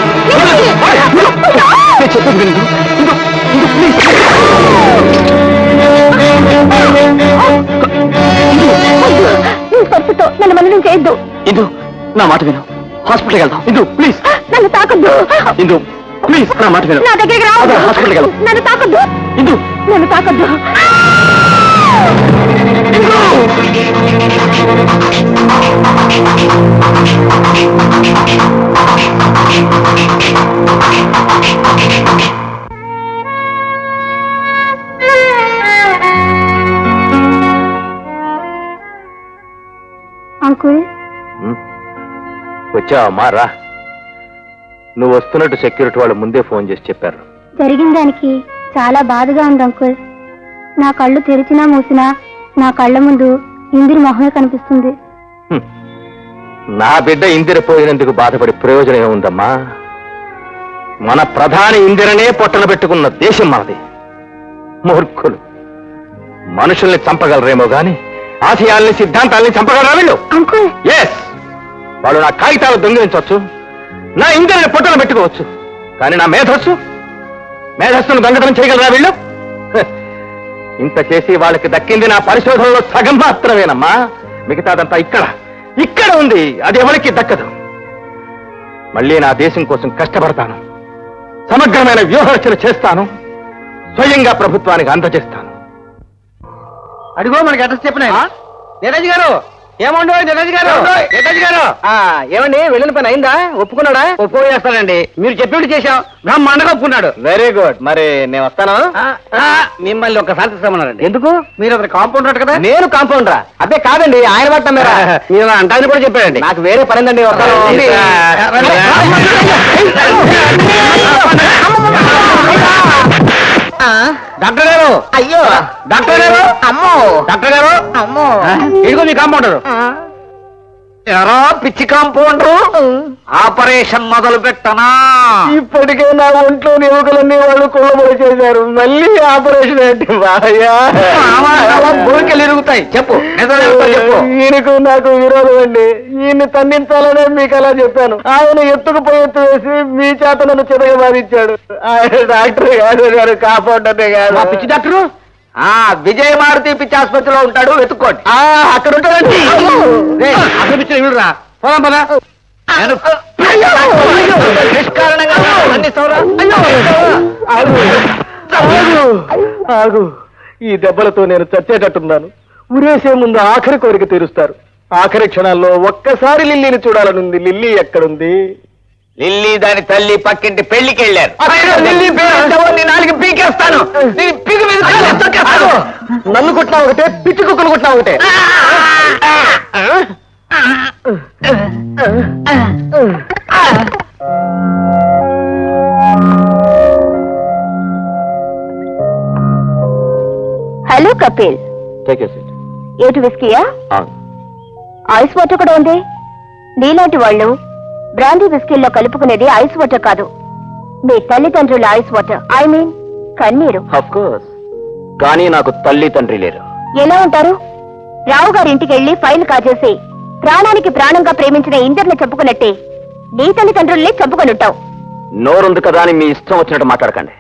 నేను చెప్పేది విను. ఇందు, ఇందు, please. నీ స్పర్శతో నన్ను మననం చేయొద్దు. ఇందు, నా మాట విను. హాస్పిటల్కి వెళ్దాం. ఇందు, ప్లీజ్. నన్ను తాకొద్దు. ఇందు, ప్లీజ్, నా మాట విను. నా దగ్గరికి రావద్దు. హాస్పిటల్కి వెళ్దాం. నన్ను తాకొద్దు. ఇందు, నన్ను తాకొద్దు. అంకుల్, వచ్చావా అమ్మా రా. నువ్వు వస్తున్నట్టు సెక్యూరిటీ వాళ్ళు ముందే ఫోన్ చేసి చెప్పారు. జరిగిన దానికి చాలా బాధగా ఉంది అంకుల్. నా కళ్ళు తెరిచినా మూసినా నా కళ్ళ ముందు ఇందిరి మొహమే కనిపిస్తుంది. హ్మ్. నా బిడ్డ ఇందిర పోయినందుకు బాధపడి ప్రయోజనం ఏముందమ్మా? మన ప్రధాని ఇందిరనే పొట్టన పెట్టుకున్న దేశం మనది. మూర్ఖులు మనుషుల్ని చంపగలరేమో గాని ఆశయాల్ని సిద్ధాంతాల్ని చంపగలరా వీళ్ళు? అంకుల్, ఎస్, వాళ్ళు నా కాగితాలు దొంగిలించవచ్చు, నా ఇందిరని పొట్టన పెట్టుకోవచ్చు, కానీ నా మేధస్సును దొంగతనం చేయగలరా వీళ్ళు? హ, ఇంత చేసి వాళ్ళకి దక్కింది నా పరిశోధనలో సగం మాత్రమేనమ్మా. మిగతాదంతా ఇక్కడ ఉంది. అది ఎవరికి దక్కదు. మళ్ళీ నా దేశం కోసం కష్టపడతాను, సమగ్రమైన వ్యూహరచన చేస్తాను, స్వయంగా ప్రభుత్వానికి అందజేస్తాను. అడిగో మనకి అడ్రస్ చెప్పిన నేతాజీ గారు. ఏమండో నేతాజీ గారు, నేతాజీ గారు. ఏమండి వెళ్ళిన పని అయిందా? ఒప్పుకున్నాడా? ఒప్పుకోస్తానండి. మీరు చెప్పేది చేశాం, బ్రహ్మాండంగా ఒప్పుకున్నాడు. Very good. మరి నేను వస్తాను. మిమ్మల్ని ఒకసారి తీసుకురమ్మన్నారండి. ఎందుకు? మీరు అతను కాంపౌండర్ కదా? నేను కాంపౌండరా? అదే కాదండి, ఆయన మాట మీరు మీరు అంటాన్ని కూడా చెప్పాడండి. నాకు వేరే పనిందండి. వస్తాను. డాక్టర్ గారు, అయ్యో డాక్టర్ గారు, అమ్మో డాక్టర్ గారు, అమ్మో ఇదిగో మీ కాంపౌండర్. ఎరా పిచ్చి కాంపౌండర్, ఆపరేషన్ మొదలు పెట్టనా? ఇప్పటికే నా ఒంట్లో ఎముకలన్నీ వాళ్ళు కొల్లబడి చేశారు, మళ్ళీ ఆపరేషన్ ఏంటి బాయ్యా? బోరికెళ్ళి ఇరుగుతాయి. చెప్పు చెప్పు. ఈయనకు నాకు విరోధం అండి. ఈయన్ని తన్నించాలనే మీకు అలా చెప్పాను. ఆయన ఎత్తుకు వేసి మీ చేత నన్ను చితగా బాధించాడు. ఆయన డాక్టర్ కాదు గారు, కాపాడే కాదు. మా పిచ్చి డాక్టరు విజయ మారుతి పిచ్చి ఆసుపత్రిలో ఉంటాడు, వెతుక్కోండి. అక్కడ ఉంటాడండి. అసలు పిచ్చి వీడురా, పోదాం పదా. నిష్కారణంగా ఖండిస్తావురా? ఆగు, ఈ దెబ్బలతో నేను చచ్చేటట్టున్నాను. ఉరేసే ముందు ఆఖరి కోరిక తీరుస్తారు. ఆఖరి క్షణాల్లో ఒక్కసారి లిల్లీని చూడాలనుంది. లిల్లీ ఎక్కడుంది? లిల్లీ దాని తల్లి పక్కింటి పెళ్లికి వెళ్ళారు. లిల్లీ పేరు నాలుగు పీకేస్తాను. నన్ను కుట్టినా ఒకటే, పిచ్చి కుక్కలు కుట్టినా ఒకటే. హలో కపిల్, ఏటు విస్కీయా? ఐస్ వాటర్ కూడా ఉంది. నీలాంటి వాళ్ళు బ్రాందీ విస్కీల్లో కలుపుకునేది ఐస్ వాటర్ కాదు, మీ తల్లిదండ్రుల ఐస్ వాటర్. ఐ మీన్ కన్నీరు. ఆఫ్ కోర్స్, కానీ నాకు తల్లి తండ్రి లేరు. ఎలా ఉంటారు? రావు గారి ఇంటికి వెళ్లి ఫైల్ కాజేసి ప్రాణానికి ప్రాణంగా ప్రేమించిన ఇందరిని చంపుకున్నట్టే నీ తల్లిదండ్రుల్ని చంపుకొనుంటావు. నోరుంది కదా అని మీ ఇష్టం వచ్చినట్టు మాట్లాడకండి.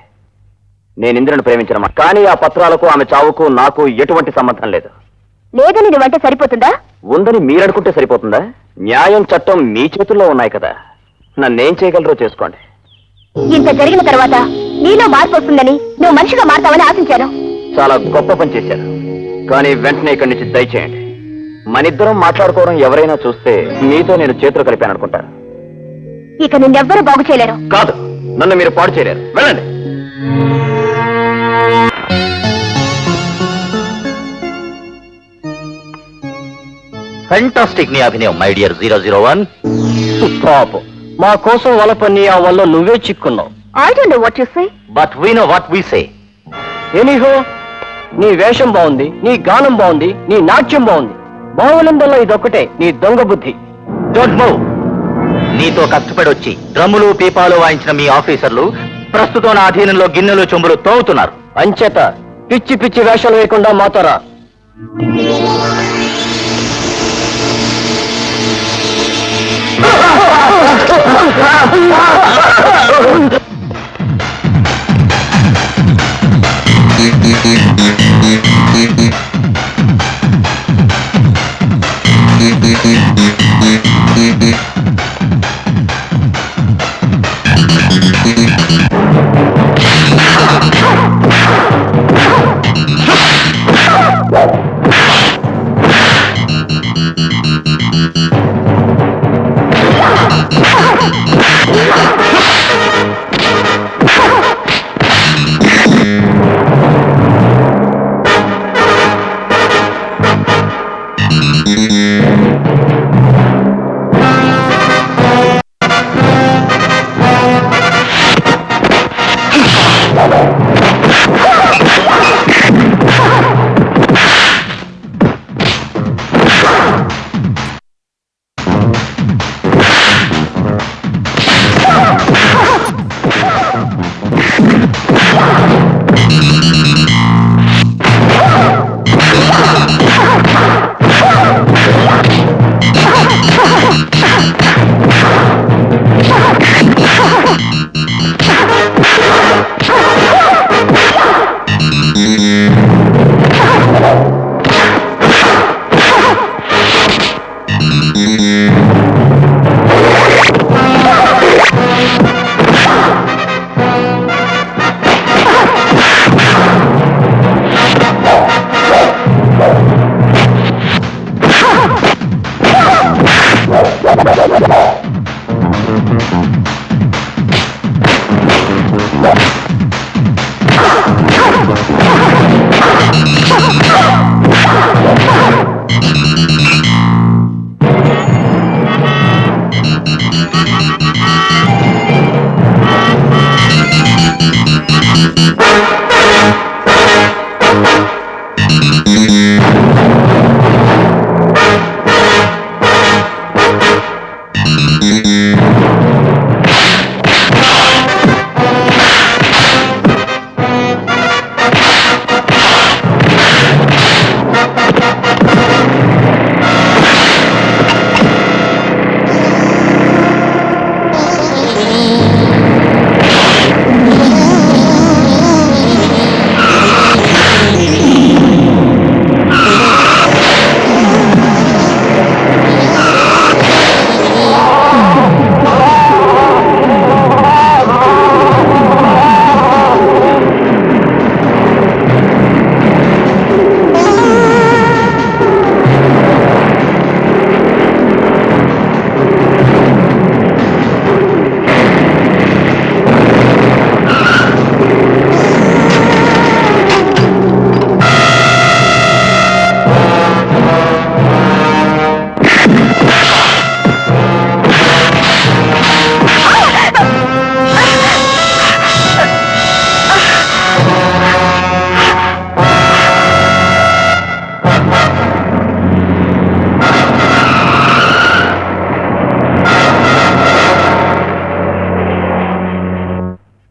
నేను ఇంద్రుని ప్రేమించిన, కానీ ఆ పత్రాలకు ఆమె చావుకు నాకు ఎటువంటి సంబంధం లేదు. లేదని నువ్వంటే సరిపోతుందా? ఉందని మీరనుకుంటే సరిపోతుందా? న్యాయం, చట్టం మీ చేతుల్లో ఉన్నాయి కదా. నన్నేం చేయగలరో చేసుకోండి. ఇంత జరిగిన తర్వాత నీలో మార్పు వస్తుందని, నువ్వు మనిషిగా మారతావని ఆశించాను. చాలా గొప్ప పని చేశారు, కానీ వెంటనే ఇక్కడి నుంచి దయచేయండి. మనిద్దరం మాట్లాడుకోవడం ఎవరైనా చూస్తే మీతో నేను చేతులు కలిపాను అనుకుంటారు. ఇక నిన్నెవ్వరూ బాగు చేయలేరు. కాదు, నన్ను మీరు పాడు చేయలేరు. వెళ్ళండి. ఫెంటాస్టిక్ నీ అభినయం, మై డియర్ 001. పాపం, మా కోసం వల పన్ని ఆ వల్ల నువ్వే చిక్కున్నావు. I don't know what you say. But we know what we say. Anyhow, నీ వేషం బాగుంది, నీ గానం బాగుంది, నీ నాట్యం బాగుంది. బాగులందల్లా ఇదొక్కటే, నీ దొంగ బుద్ధి. Don't move. నీతో కష్టపడి వచ్చి డ్రమ్ములు పీపాలు వాయించిన మీ ఆఫీసర్లు ప్రస్తుతం నా అధీనంలో గిన్నెలు చెంబులు తోగుతున్నారు. అంచేత పిచ్చి పిచ్చి వేషాలు వేయకుండా మాతోరా. Ah!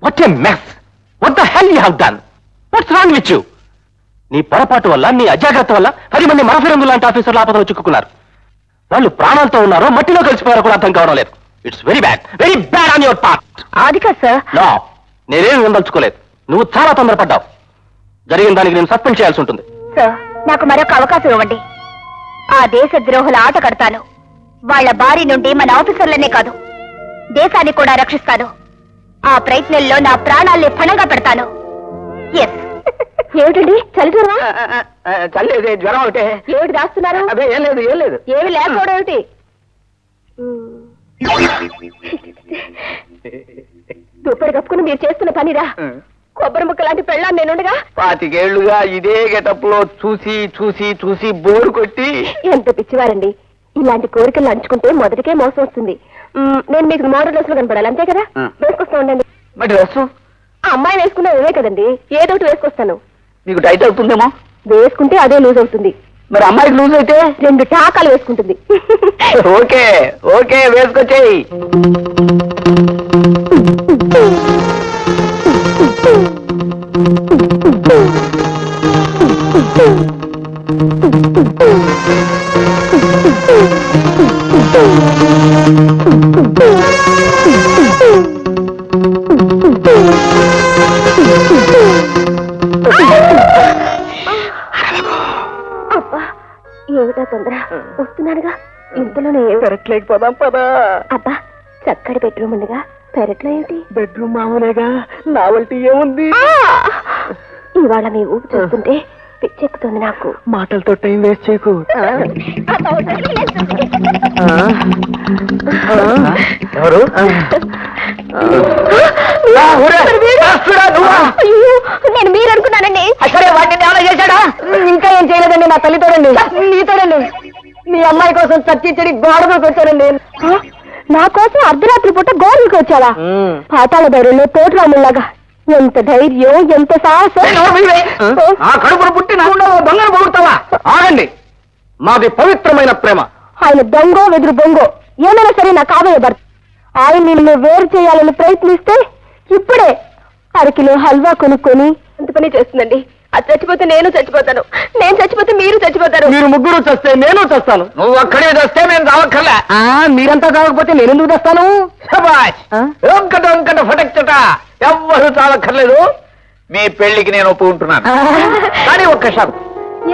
What a mess! What the hell you have done? What's wrong with you? నీ పొరపాటు వల్ల, నీ అజాగ్రత్త వల్ల 10 మంది మరఫిరంగు లాంటి ఆఫీసర్లు ఆపదలో చిక్కుకున్నారు. వాళ్ళు ప్రాణాలతో ఉన్నారో మట్టిలో కలిసిపోయారో కూడా అర్థం కావడం లేదు. It's very bad on your part. అది కాదు సార్. నో, నేనేమి విందల్చుకోలేదు. నువ్వు చాలా తొందరపడ్డావు. జరిగిన దానికి నేను సస్పెండ్ చేయాల్సి ఉంటుంది. సార్, నాకు మరొక అవకాశం ఇవ్వండి. ఆ దేశ ద్రోహుల ఆట కడతాను. వాళ్ళ బారి నుండి మన ఆఫీసర్లనే కాదు, దేశాన్ని కూడా రక్షిస్తాను. ఆ ప్రయత్నంలో నా ప్రాణాల్ని పణంగా పెడతాను. ఎస్. ఏమిటండి, చలిజ్వరమా? చల్లేదే, జ్వరం ఒకటే. ఏమిటి దాస్తున్నారు? అదే ఏం లేదు ఏమి లేకపోవడం ఏమిటి? దుప్పటి కప్పుకుని మీరు చేస్తున్న పనిరా. కొబ్బరి ముక్క లాంటి పెళ్ళాన్ని నేనుండగా 25 ఏళ్లుగా ఇదే గెటప్ లో చూసి చూసి చూసి బోరు కొట్టి. ఎంత పిచ్చివారండి. ఇలాంటి కోరికలు అంచుకుంటే మొదటికే మోసం వస్తుంది. నేను మీకు మోడల్ డ్రెస్ లో కనపడాలి, అంతే కదా? వేసుకొస్తా ఉండండి. మరి డ్రెస్ ఆ అమ్మాయి వేసుకున్నా ఇవే కదండి, ఏదో ఒకటి వేసుకొస్తాను. మీకు టైట్ అవుతుందేమో. వేసుకుంటే అదే లూజ్ అవుతుంది. మరి అమ్మాయికి లూజ్ అయితే 2 టాకాలు వేసుకుంటుంది. ఓకే ఓకే, వేసుకొచ్చేయి. అబ్బా, ఏమిటా తొందర? వస్తున్నానుగా. ఇంతలోనే పెరట్లేకపోదాం పదా. అబ్బా, చక్కటి బెడ్రూమ్ ఉండగా పెరట్లో ఏమిటి? బెడ్రూమ్ మామూలేగా, నావల్టీ ఏముంది? ఇవాళ మీ ఊపు చూస్తుంటే పిచ్చెక్కుతుంది నాకు. మాటలతో టైం వేస్ట్ చేయకు. ఎవరు? నేను మీరు అనుకున్నానండి. అసలే వాటిని ఏమైనా చేశాడా? ఇంకా ఏం చేయలేదండి, నా తల్లితోడండి. నీతోడండి. మీ అమ్మాయి కోసం చర్చించడి గోడకు వచ్చానండి. నా కోసం అర్ధరాత్రి పూట గోడలకు వచ్చావా? పాతాళ ధైర్యంలో తోటరాముల్లాగా. ఎంత ధైర్యం, ఎంత సాహసం. ఆ కడుపున పుట్టి నా దొంగను పొగుడతావా? ఆగండి, మాది పవిత్రమైన ప్రేమ. ఆయన దొంగో వెదురు బొంగో ఏమైనా సరే నా కాబోయే భర్త. ఆయన నిన్ను వేరు చేయాలని ప్రయత్నిస్తే ఇప్పుడే 1 కిలో హల్వా కొనుక్కొని అంత పని చేస్తుందండి. అది చచ్చిపోతే నేను చచ్చిపోతాను, నేను చచ్చిపోతే మీరు చచ్చిపోతారు. మీరు ముగ్గురు చస్తే నేను చస్తాను. నువ్వు ఒక్కడే వస్తే మేము చావక్కర్లే. మీరంతా చావకపోతే నేను ఎందుకు తెస్తాను? శభాష్. ఒంకట ఫటక్చట ఎవ్వరు చావక్కర్లేదు. మీ పెళ్లికి నేను ఒప్పుకుంటున్నాను. కానీ ఒక్క షరతు.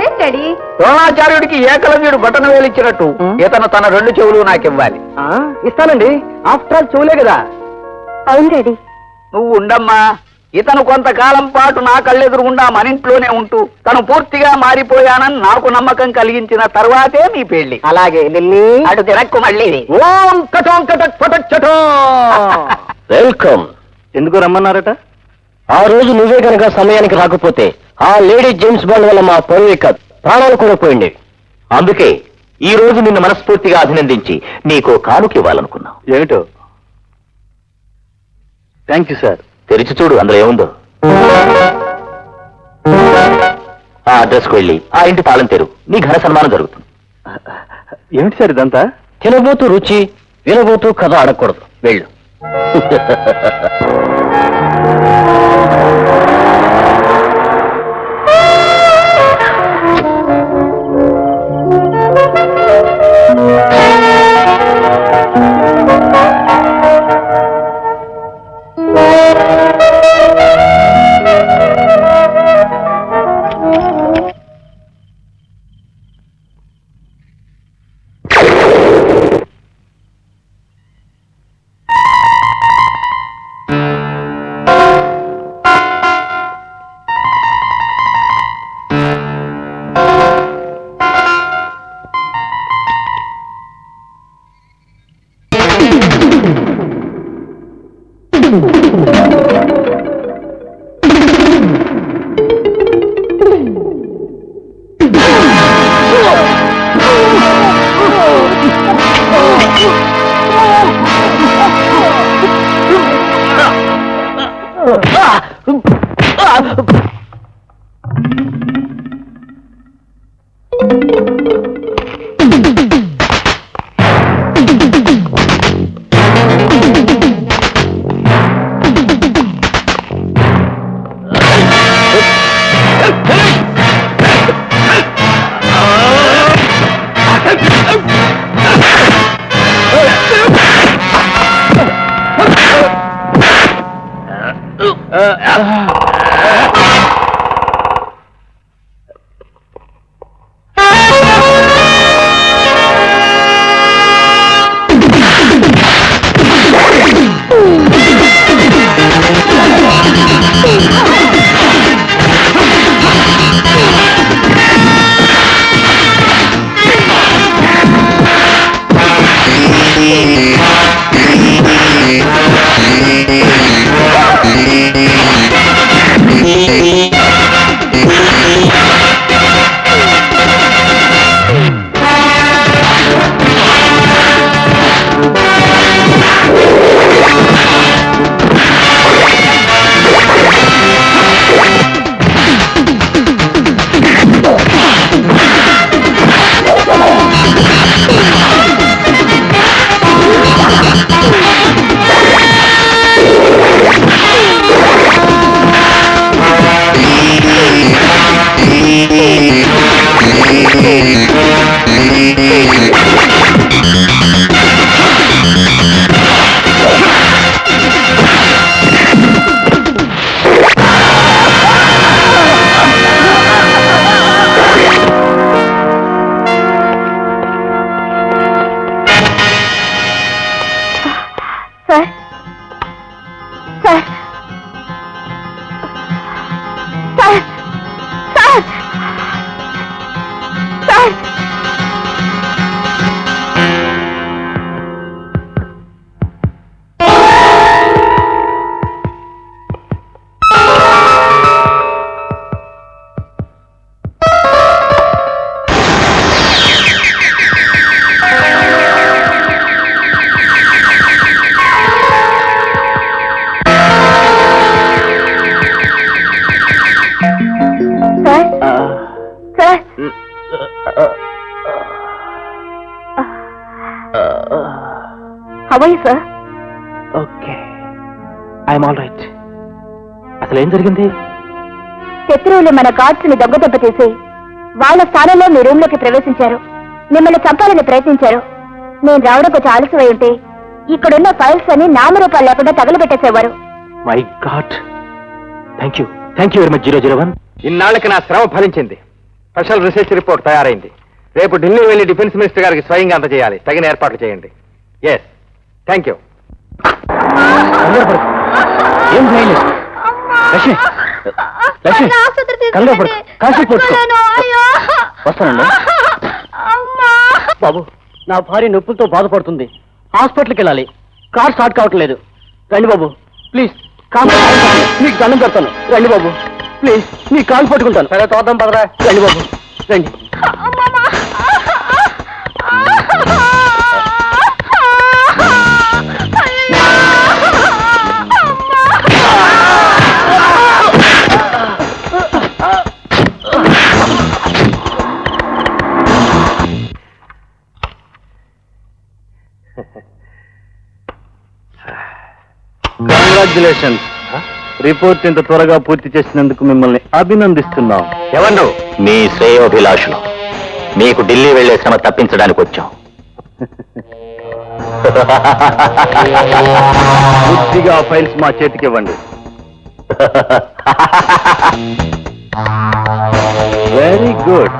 ఏంటడి? ద్రోణాచార్యుడికి ఏకలవ్యుడు బటన వేలిచ్చినట్టు ఇతను తన 2 చెవులు నాకివ్వాలి. ఇస్తానండి, ఆఫ్టర్ ఆల్ చూలే కదా. అవును డాడీ. నువ్వు ఉండమ్మా. ఇతను కొంతకాలం పాటు నా కళ్ళెదురుగుండా మన ఇంట్లోనే ఉంటూ తను పూర్తిగా మారిపోయానని నాకు నమ్మకం కలిగించిన తర్వాతే మీ పెళ్లి. అలాగే లిల్లీ. అటు తిరక్కు మళ్ళీ. వెల్కమ్. ఎందుకు రమ్మన్నారట? ఆ రోజు నువ్వే కనుక సమయానికి రాకపోతే ఆ లేడీ జేమ్స్ బాండ్ వల్ల మా పరువే కాదు, ప్రాణాలు కూడా పోయింది. అందుకే ఈ రోజు నిన్ను మనస్ఫూర్తిగా అభినందించి నీకు కానుక ఇవ్వాలనుకున్నాం. ఏమిటో? Thank you sir. తెరిచి చూడు, అందులో ఏముందో. ఆ అడ్రస్కు వెళ్ళి ఆ ఇంటి తాళం తెరు, నీ ఘన సన్మానం జరుగుతుంది. ఏమిటి సార్ ఇదంతా? తినబోతూ రుచి, వినబోతూ కథ అడగకూడదు. వెళ్ళు. How are you sir? Okay, I'm all right. అసలు ఏం జరిగింది? శత్రువులు మన గార్డ్స్ ని దెబ్బ తీసి వాళ్ళ స్థానంలో మీ రూమ్ లోకి ప్రవేశించారు. మిమ్మల్ని చంపాలని ప్రయత్నించారు. నేను రావడం కొంచెం ఆలస్యమై ఉంటే ఇక్కడున్న ఫైల్స్ అని నామరూపాలు లేకుండా తగలబెట్టేసేవారు. My god, thank you very much 001. ఇన్నాళ్ళకి నా శ్రమ ఫలించింది. స్పెషల్ రీసెర్చ్ రిపోర్ట్ తయారైంది. రేపు ఢిల్లీ వెళ్లి డిఫెన్స్ మినిస్టర్ గారికి స్వయంగా అందజేయాలి. తగిన ఏర్పాట్లు చేయండి. Yes, thank you. ఏం చేయలేదు లక్ష్మి, లక్ష్మి కంగారు పడు, కాసేపు పడుకో. వస్తానండి. బాబు, నా భార్య నొప్పులతో బాధపడుతుంది. హాస్పిటల్కి వెళ్ళాలి. కార్ స్టార్ట్ కావట్లేదు. రండి బాబు ప్లీజ్. మీకు దండం పెడతాను. రండి బాబు ప్లీజ్, మీ కాలు పట్టుకుంటాను. సరే చూద్దాం పదరా. రండి బాబు రండి. కంగ్రాచులేషన్స్. రిపోర్ట్ ఇంత త్వరగా పూర్తి చేసినందుకు మిమ్మల్ని అభినందిస్తున్నాం. ఎవరు? మీ శ్రేయోభిలాషులు. మీకు ఢిల్లీ వెళ్లే శ్రమ తప్పించడానికి వచ్చాం. పూర్తిగా ఫైల్స్ మా చేతికి ఇవ్వండి. Very good.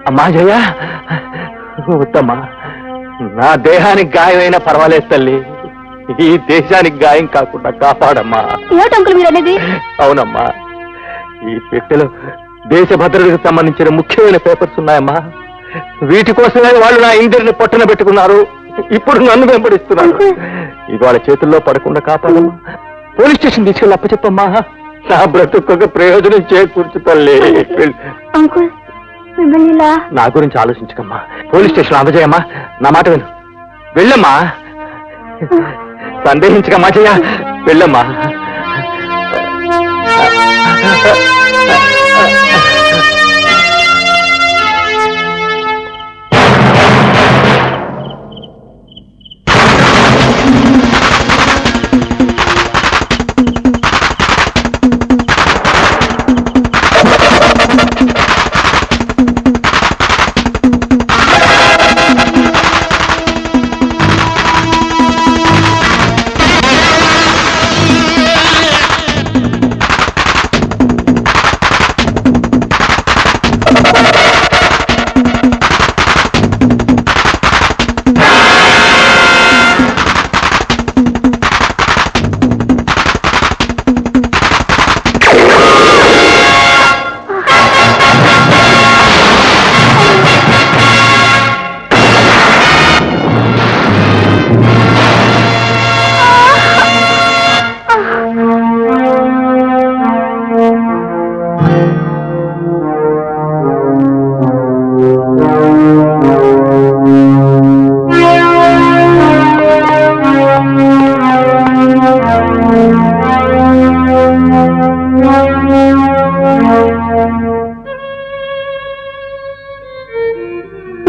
అమ్మా జయ, వద్దమ్మా. నా దేహానికి గాయమైనా పర్వాలేదు తల్లి. ఈ దేశానికి గాయం కాకుండా కాపాడమ్మా. ఏమిటంకుల్ మీరు అనేది? అవునమ్మా, ఈ పెట్టెలో దేశ భద్రతకు సంబంధించిన ముఖ్యమైన పేపర్స్ ఉన్నాయమ్మా. వీటి కోసమే వాళ్ళు నా ఇందరిని పొట్టన పెట్టుకున్నారు. ఇప్పుడు నన్ను వెంబడిస్తున్నారు. ఇవాళ చేతుల్లో పడకుండా కాపాడమ్మా. పోలీస్ స్టేషన్ తీసుకెళ్ళి అప్పచెప్పమ్మా. నా బ్రతుకొక ప్రయోజనం చేకూర్చు తల్లి. అంకుల్ మిమ్మల్ని ఇలా నా గురించి ఆలోచించకమ్మా. Police station అందజేయమ్మా. నా మాట విను. వెళ్ళమ్మా. సందేహించకమ్మా జయ, వెళ్ళమ్మా.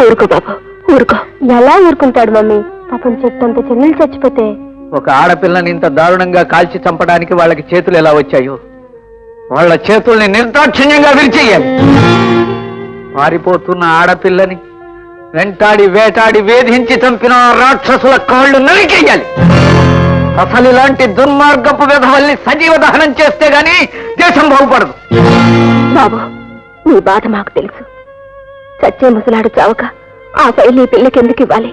ఊరుకో బాబా, ఊరుకో. ఎలా ఊరుకుంటాడు మమ్మీ? పాపం చెట్టంత చెల్లెలు చచ్చిపోతే. ఒక ఆడపిల్లని ఇంత దారుణంగా కాల్చి చంపడానికి వాళ్ళకి చేతులు ఎలా వచ్చాయో వాళ్ళ చేతుల్ని నిర్దాక్షిణ్యంగా విరిచేయాలి. పారిపోతున్న ఆడపిల్లని వెంటాడి వేటాడి వేధించి చంపిన రాక్షసుల కాళ్ళు నరికేయాలి. అసలు ఇలాంటి దుర్మార్గపు విధవల్ని సజీవ దహనం చేస్తే గాని దేశం బాగుపడదు. బాబు, మీ బాధ మాకు తెలుసు. చచ్చే ముసలాడు చావక ఆ ఫైల్ ఈ పిల్లకి ఎందుకు ఇవ్వాలి?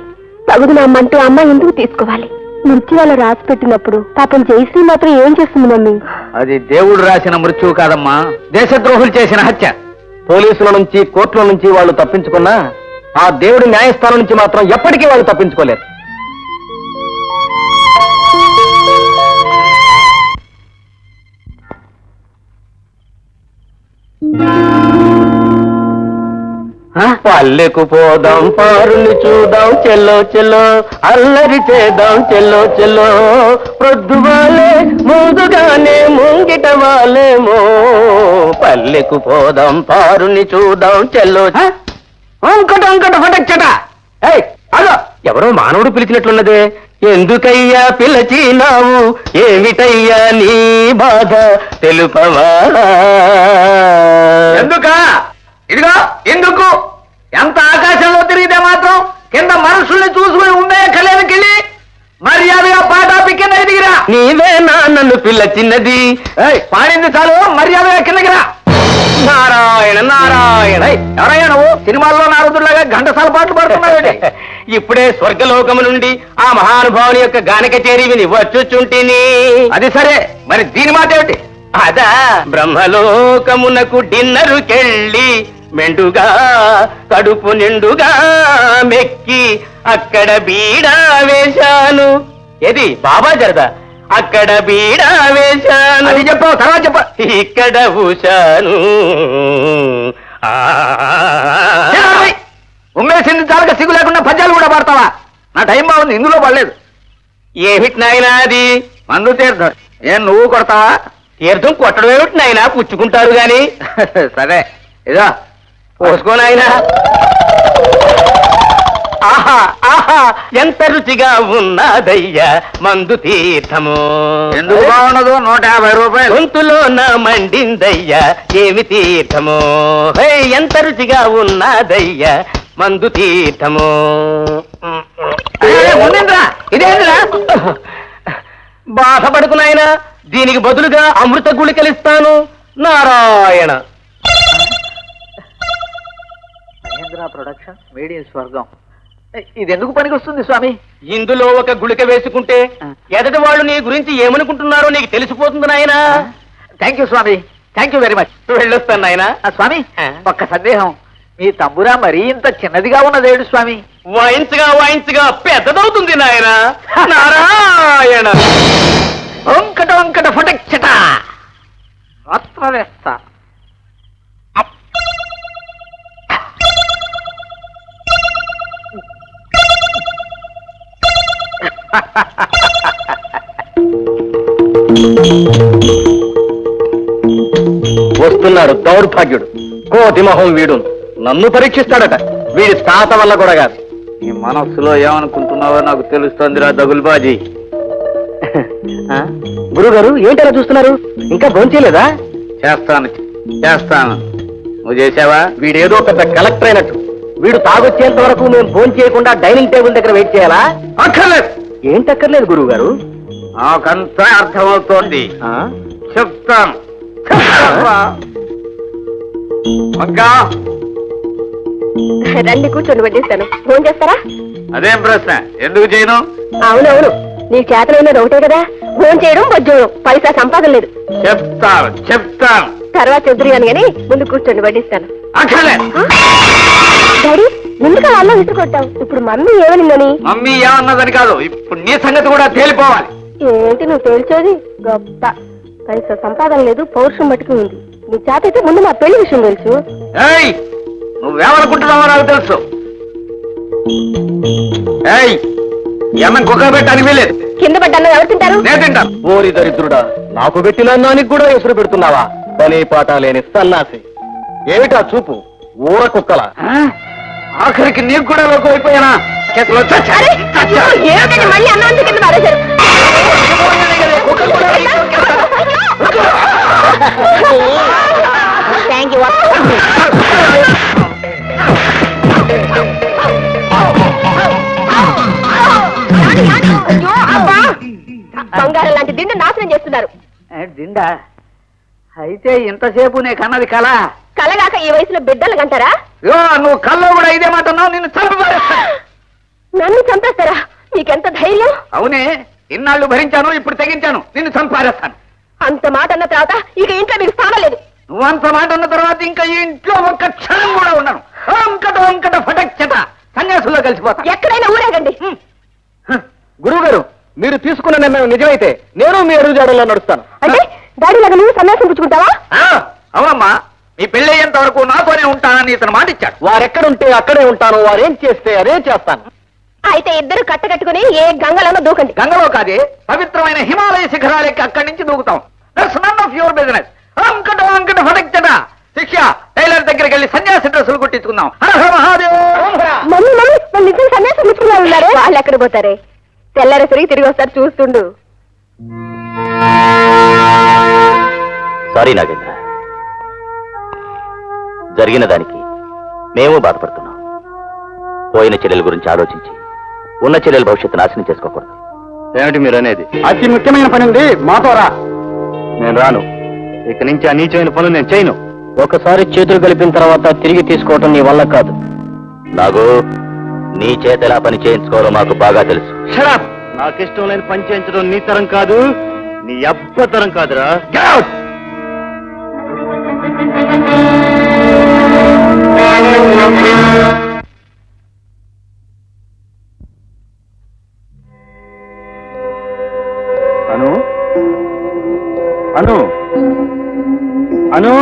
తగుదునమ్మంటూ అమ్మ ఎందుకు తీసుకోవాలి? మృత్యువాల రాసి పెట్టినప్పుడు పాపం జయశ్రీ మాత్రం ఏం చేస్తుంది మమ్మీ? అది దేవుడు రాసిన మృత్యువు కాదమ్మా, దేశద్రోహులు చేసిన హత్య. పోలీసుల నుంచి కోర్టుల నుంచి వాళ్ళు తప్పించుకున్నా ఆ దేవుడి న్యాయస్థానం నుంచి మాత్రం ఎప్పటికీ వాళ్ళు తప్పించుకోలేరు. పల్లెకు పోదాం, పారుని చూద్దాం, చెల్లో చెల్లో అల్లరి చేద్దాం, చెల్లో చెల్లో ప్రొద్దువాలే ముందుగానే ముంగిట వాలేమో. పల్లెకు పోదాం, పారుని చూద్దాం, చెల్లో. అంకట ఫటచ్చట. అదో ఎవరో మానవుడు పిలిచినట్లున్నదే. ఎందుకయ్యా పిలచినావు, ఏమిటయ్యా నీ బాధ తెలుపవా? ఎందుక ఇదిగో ఎందుకు? ఎంత ఆకాశంలో తిరిగితే మాత్రం కింద మనుషుల్ని చూసుకుని ఉండే కళ్యాణకెళ్ళి మర్యాదగా పాటాపి కింద దిగిరా. నీవేనా నన్ను పిల్లచిన్నది? పాడింది చాలు, మర్యాదగా కిందకి రా. నారాయణ నారాయణ. ఎవరయ్యా నువ్వు? సినిమాల్లో నారదులాగా ఘంటసాల పాటలు పాడుతున్నావు. ఇప్పుడే స్వర్గలోకము నుండి ఆ మహానుభావుని యొక్క గాన కచేరీ విని వచ్చుచుంటిని. అది సరే, మరి దీని మాట ఏమిటి? అదా, బ్రహ్మలోకమునకు డిన్నరుకెళ్ళి మెండుగా కడుపు నిండుగా మెక్కి అక్కడ బీడా వేశాను. ఏది బాబా జరదా? అక్కడ బీడా వేశాను. అది చెప్పావు, తర్వాత చెప్ప. ఇక్కడ ఊశాను. ఉమ్మేసింది చాలక సిగ్గు లేకుండా పద్యాలు కూడా పాడతావా? నా టైం బాగుంది, ఇందులో పడలేదు. ఏమిటి నాయనా అది? మందు తీర్థం. ఏం నువ్వు కొడతావా? తీర్థం కొట్టడం ఏమిటి నాయనా? పుచ్చుకుంటారు గాని. సరే ఇదా పోసుకోనాయనా. ఆహా ఆహా, ఎంత రుచిగా ఉన్నదయ్యా మందు తీర్థము. ఎందుకు బాగున్నదు? 150 రూపాయలు. గొంతులో నా మండిందయ్యా ఏమి తీర్థము. హే, ఎంత రుచిగా ఉన్నదయ్యా మందు తీర్థము. ఉండింద్రా, ఇదేంద్రా? బాధపడుకున్నాయనా, దీనికి బదులుగా అమృత గుళికలిస్తాను. Narayana. Mahendra production made in స్వర్గం. ఇది ఎందుకు పనికి వస్తుంది స్వామి? ఇందులో ఒక గుళిక వేసుకుంటే ఎదటి వాళ్ళు నీ గురించి ఏమనుకుంటున్నారో నీకు తెలిసిపోతుంది నాయనా. థ్యాంక్ యూ స్వామి, థ్యాంక్ యూ వెరీ మచ్. వెళ్ళొస్తాను నాయనా. స్వామి, ఒక్క సందేహం. మీ తంబురా మరీ ఇంత చిన్నదిగా ఉన్నదేడు స్వామి? వాయించగా వాయించగా పెద్దదవుతుంది నాయన. నారాయణ. వంకట ఫటచ్చట రాత్ర వేస్తా. వస్తున్నాడు దౌర్భాగ్యుడు, కోతిమొహం వీడు. నన్ను పరీక్షిస్తాడట. వీడి తాత వల్ల కూడా కాదు. నీ మనస్సులో ఏమనుకుంటున్నావో నాకు తెలుస్తోందిరా దగుల్బాజీ. గురుగారు ఏంటలా చూస్తున్నారు? ఇంకా భోంచేయలేదా? చేస్తాను. నువ్వు చేసావా? వీడేదో పెద్ద కలెక్టర్ అయినట్టు. వీడు తాగొచ్చేంత వరకు మేము భోజనం చేయకుండా డైనింగ్ టేబుల్ దగ్గర వెయిట్ చేయాలా? అక్కర్లేదు. ఏంటక్కర్లేదు గురువు గారు? నాకంతా అర్థమవుతోంది. చెప్తాను. రండి, కూర్చొని వడ్డిస్తాను. ఫోన్ చేస్తారా? అదేం ప్రశ్న? ఎందుకు చేయను? అవునవును, నీ చేతనైనది ఒకటే కదా. ఫోన్ చేయడం బొజ్జోడం, పైసా సంపాదన లేదు. చెప్తాను. తర్వాత చెదురు కానీ ముందు కూర్చొని వడ్డిస్తాను. అక్కర్లేదు. డాడీ, ముందుగా అల్లం విసుకొట్టావు. ఇప్పుడు మమ్మీ ఏమనిందని? మమ్మీ ఏమన్నదని కాదు, ఇప్పుడు నీ సంగతి కూడా తేలిపోవాలి. ఏంటి నువ్వు తేల్చోది? గొప్ప పైసా సంపాదన లేదు, పౌరుషం మట్టుకు ఉంది. నీ చేత అయితే ముందు నా పెళ్లి విషయం తెలుసు. ఏయ్, నువ్వేమనుకుంటున్నావో నాకు తెలుసు. ఏమని కుక్క పెట్టడానికి వీలేదు. కింద పడ్డాను ఎవరు తింటారు? నేను తింటాను. ఓరి దరిద్రుడా, నాకు పెట్టిన అన్నానికి కూడా ఎసురు పెడుతున్నావా? పని పాట లేని సన్నాసి. ఏమిటా చూపు? ఊర కుక్కల. ఆఖరికి నీకు కూడా లోకం అయిపోయానా? చేతిలో ఏమిటండి మళ్ళీ అన్నం కింద పడేశారు? Thank you. బంగారం లాంటి దిండు నాశనం చేస్తున్నారు. దిండా అయితే ఇంతసేపు నే కన్నది కళ. కలగాక ఈ వయసులో బిడ్డలు కంటారా? నువ్వు కల్లో కూడా ఇదే మాట అన్నావు. నిన్ను చంపేస్తా. నన్ను చంపేస్తారా? మీకెంత ధైర్యం? అవునే, ఇన్నాళ్ళు భరించాను, ఇప్పుడు తెగించాను. నిన్ను చంపారేస్తాను. అంత మాట అన్న తర్వాత ఇక ఇంట్లో మీకు స్థానం లేదు. నువ్వంత మాట అన్న తర్వాత ఇంకా ఈ ఇంట్లో ఒక్క క్షణం కూడా ఉన్నాను. వంకట ఫటచ్చట సన్యాసుల్లో కలిసిపోతా. ఎక్కడైనా ఊరేగండి. గురువు గారు, మీరు తీసుకున్న నిర్ణయం నిజమైతే నేను మీ అడుగుజాడల్లో నడుస్తాను. అంటే డాడీ లాగా నువ్వు సన్యాసం పుచ్చుకుంటావా? అవునమ్మా, నీ పెళ్ళయ్యేంత వరకు నాతోనే ఉంటానని ఇతను మాట ఇచ్చాడు. వారెక్కడుంటే అక్కడే ఉంటాను, వారేం చేస్తే అదే చేస్తాను. అయితే ఇద్దరు కట్టకట్టుకుని ఏ గంగలోనో దూకండి. గంగలో కాదే, పవిత్రమైన హిమాలయ శిఖరాలకి అక్కడి నుంచి దూకుతాం. That's none of your business. వంకట ఫటచ్చట. శిక్ష, టైలర్ దగ్గరికి వెళ్ళి సన్యాసి డ్రెస్సులు కుట్టించుకుందాం. హర హర మహాదేవ్. మమ్మీ వాళ్ళు నిజంగా సన్యాసం పుచ్చుకున్నా ఉన్నారు. వాళ్ళు ఎక్కడ పోతారే? తెల్లారేసరికి తిరిగి వస్తారు, చూస్తుండు. సారీ నాగేంద్ర, జరిగిన దానికి మేము బాధపడుతున్నాం. పోయిన చెల్లెల గురించి ఆలోచించి ఉన్న చెల్లెల భవిష్యత్తు నాశనం చేసుకోకూడదు. ఏమిటి మీరు అనేది? అతి ముఖ్యమైన పని ఉంది, మాతో రా. నేను రాను. ఇక నుంచి ఆ నీచమైన పనులు నేను చేయను. ఒకసారి చేతులు కలిపిన తర్వాత తిరిగి తీసుకోవటం నీ వల్ల కాదు. నాగు, నీ చేత ఎలా పని చేయించుకోవాలో మాకు బాగా తెలుసు. షడప్! నాకిష్టం లేని పని చేయించడం నీ తరం కాదు, నీ అబ్బ తరం కాదురా. అను అను అను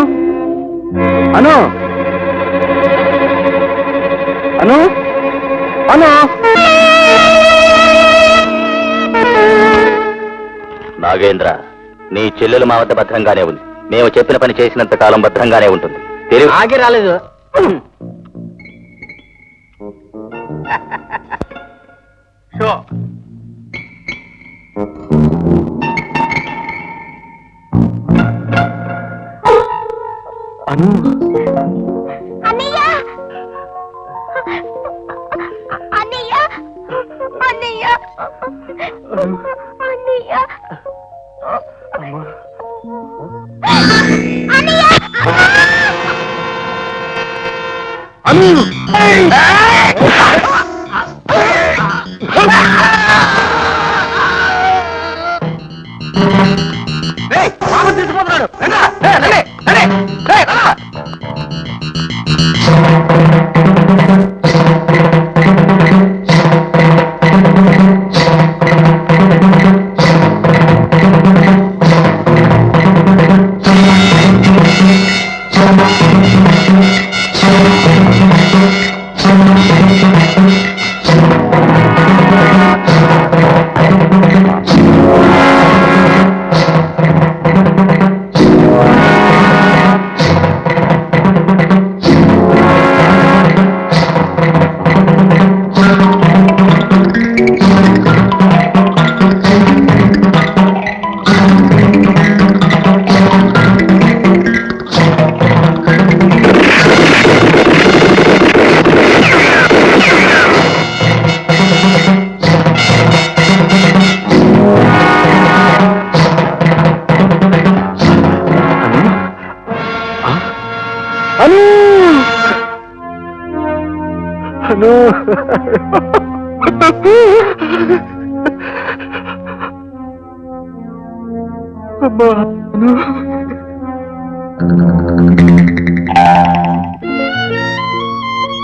అను అను అను నాగేంద్ర, నీ చెల్లెలు మా వద్ద భద్రంగానే ఉంది. మేము చెప్పిన పని చేసినంత కాలం భద్రంగానే ఉంటుంది. తెలివి ఆగి రాలేదు. అను అన్నయ్య! అన్నయ్య! అన్నయ్య! అన్నయ్య! అన్నయ్య!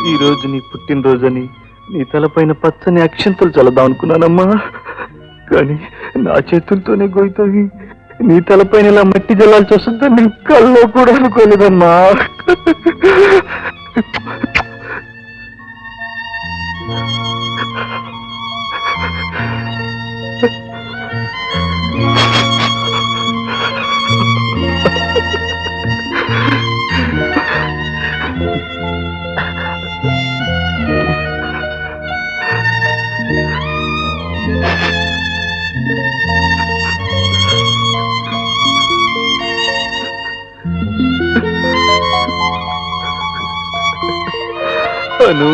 ఈ రోజు నీ పుట్టినరోజని నీ తలపైన పచ్చని అక్షంతలు చల్లదాం అనుకున్నానమ్మా. కానీ నా చేతులతోనే గోయితవి నీ తలపైన ఇలా మట్టి జల్లాల్సి వస్తుందని నీ కల్లో కూడా అనుకోలేదమ్మా. అను,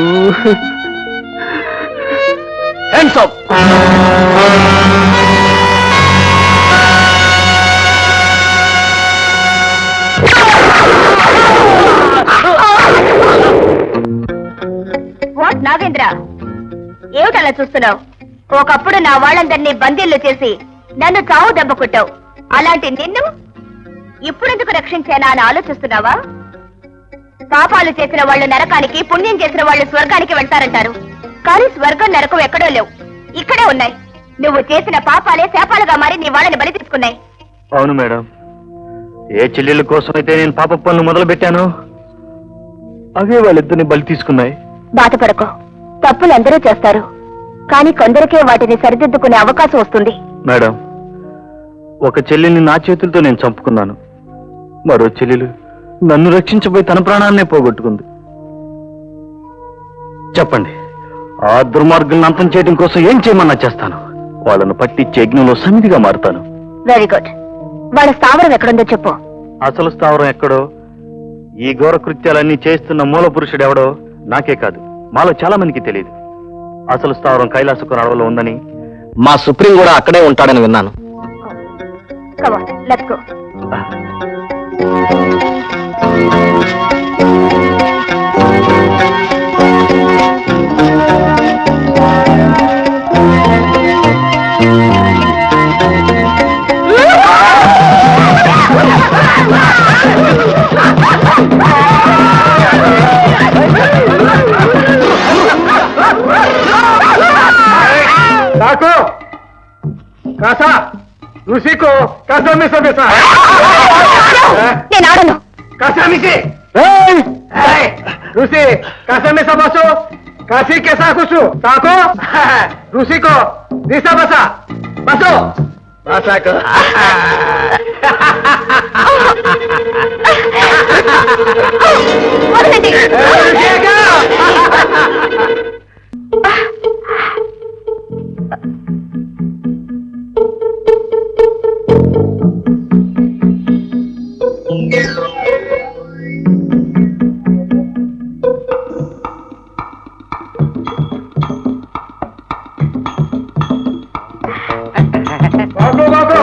హ్యాండ్స్ అప్. నాగేంద్ర, ఏమిటలా చూస్తున్నావు? ఒకప్పుడు నా వాళ్ళందరినీ బందీల్లో చేసి నన్ను చావు దెబ్బ కొట్టావు. అలాంటి నిన్ను ఇప్పుడెందుకు రక్షించానా అని ఆలోచిస్తున్నావా? పాపాలు చేసిన వాళ్ళు నరకానికి, పుణ్యం చేసిన వాళ్ళు స్వర్గానికి వెళ్తారంటారు. కానీ స్వర్గం నరకం ఎక్కడో లేవు, ఇక్కడే ఉన్నాయి. నువ్వు చేసిన పాపాలే శాపాలుగా మారి నీ వాళ్ళని బలి తీసుకున్నాయి. అవును మేడం, ఏ చెల్లెళ్ళ కోసం అయితే నేను పాప పనులు మొదలు పెట్టాను అవే వాళ్ళిద్దరిని బలి తీసుకున్నాయి. బాధపడకో, తప్పులు అందరూ చేస్తారు, కానీ కొందరికే వాటిని సరిదిద్దుకునే అవకాశం వస్తుంది. మేడం, ఒక చెల్లెల్ని నా చేతులతో నేను చంపుకున్నాను. మరో చెల్లెలు నన్ను రక్షించబోయి తన ప్రాణాన్నే పోగొట్టుకుంది. చెప్పండి, ఆ దుర్మార్గులను అంతం చేయడం కోసం ఏం చేయమన్నా చేస్తాను. వాళ్ళను పట్టించే యజ్ఞంలో సమిధిగా మారుతాను. Very good. వాళ్ళ స్థావరం ఎక్కడుందో చెప్పు. అసలు స్థావరం ఎక్కడో, ఈ ఘోర కృత్యాలన్నీ చేస్తున్న మూల పురుషుడు ఎవడో నాకే కాదు, మాలో చాలా మందికి తెలియదు. అసలు స్థావరం కైలాసకు అడవిలో ఉందని, మా సుప్రీం కూడా అక్కడే ఉంటాడని విన్నాను. Come on, let's go. Taco! Casa! Lucico! Casa mesa mesa! నేను ఆడను. Casa misi! Hey! Hey! Lucy! Casa mesa baso! Kasi kesa kusu! Taco! Lucico! Disa basa! Baso! Basa ko! వదలండి. Baso baso!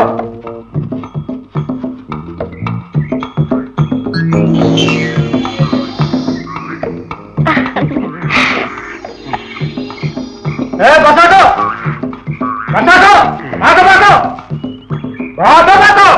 Eh, basato! Basato! Bato bato! Bato bato!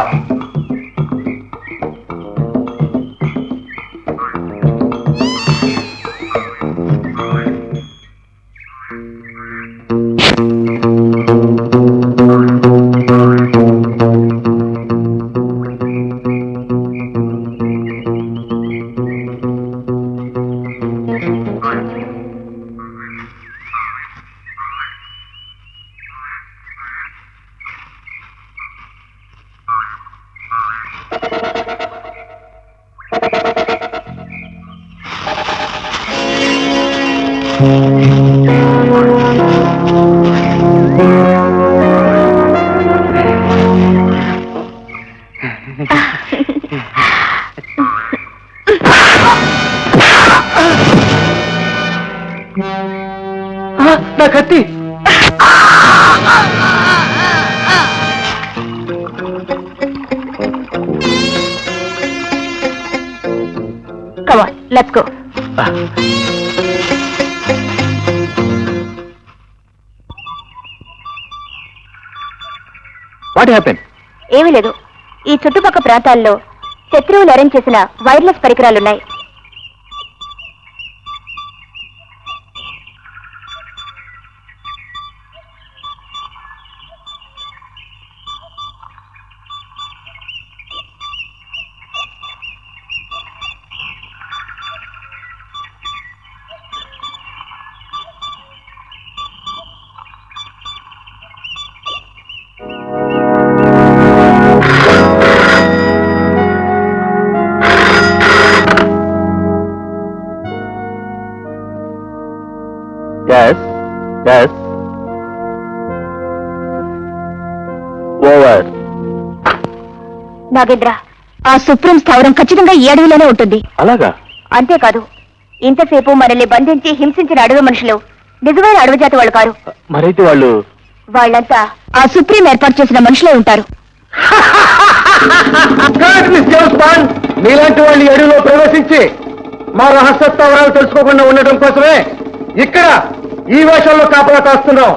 నా కత్తి! Come on, let's go. What happened? ఏమీ లేదు. ఈ చుట్టుపక్కల ప్రాంతాల్లో శత్రువులు arrange చేసిన వైర్లెస్ పరికరాలున్నాయి. Yes, yes. Over. నాగేంద్ర, ఆ సుప్రీం స్థావరం ఖచ్చితంగా ఈ అడవిలోనే ఉంటుంది. అలాగా? అంతేకాదు, ఇంతసేపు మనల్ని బంధించి హింసించిన అడవి మనుషులు నిజమైన అడవి జాతి వాళ్ళు కారు. మరైతే వాళ్ళు వాళ్ళంతా ఆ సుప్రీం ఏర్పాటు చేసిన మనుషులే ఉంటారు. మీలాంటి వాళ్ళు అడవిలో ప్రవేశించి మా రహస్య స్థావరాలు తెలుసుకోకుండా ఉండటం కోసమే ఇక్కడ ఈ వేషంలో కాపలా కాస్తున్నాం.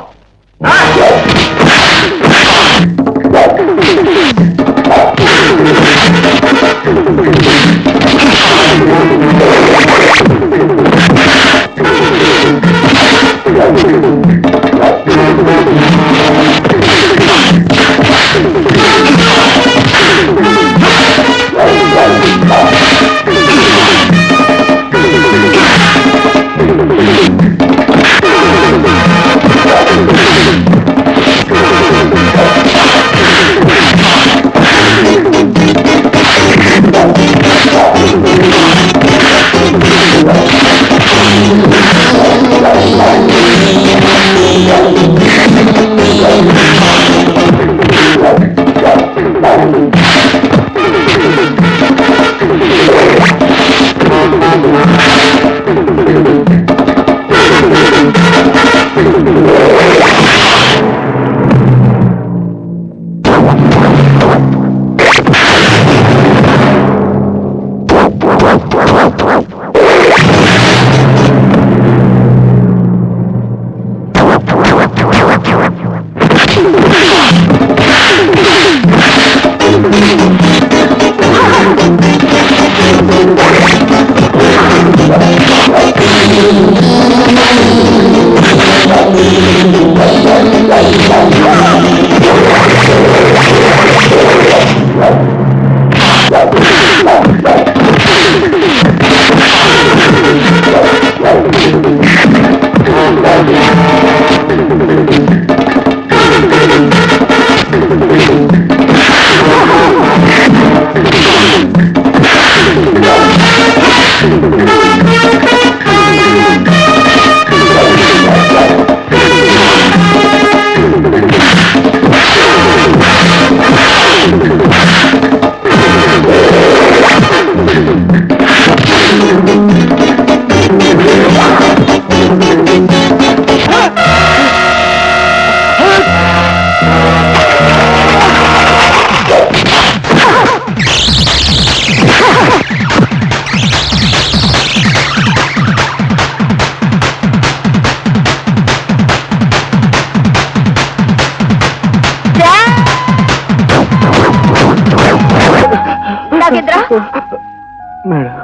మేడం,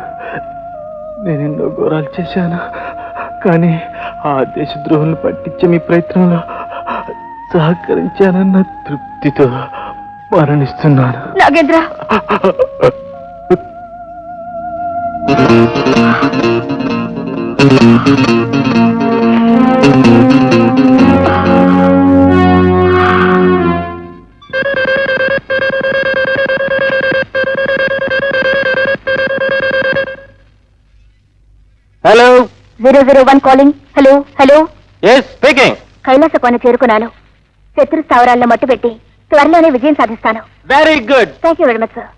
నేను ఎన్నో ఘోరాలు చేశాను, కానీ ఆ దేశద్రోహులను పట్టించే మీ ప్రయత్నంలో సహకరించానన్న తృప్తితో మరణిస్తున్నాను. Nagendra, hello 001 calling. Hello hello, yes speaking. Kailasa Kona చేరుకున్నాను. శత్రు స్థావరాలను మట్టుపెట్టి త్వరలోనే విజయం సాధిస్తాను. Very good. Thank you very much sir.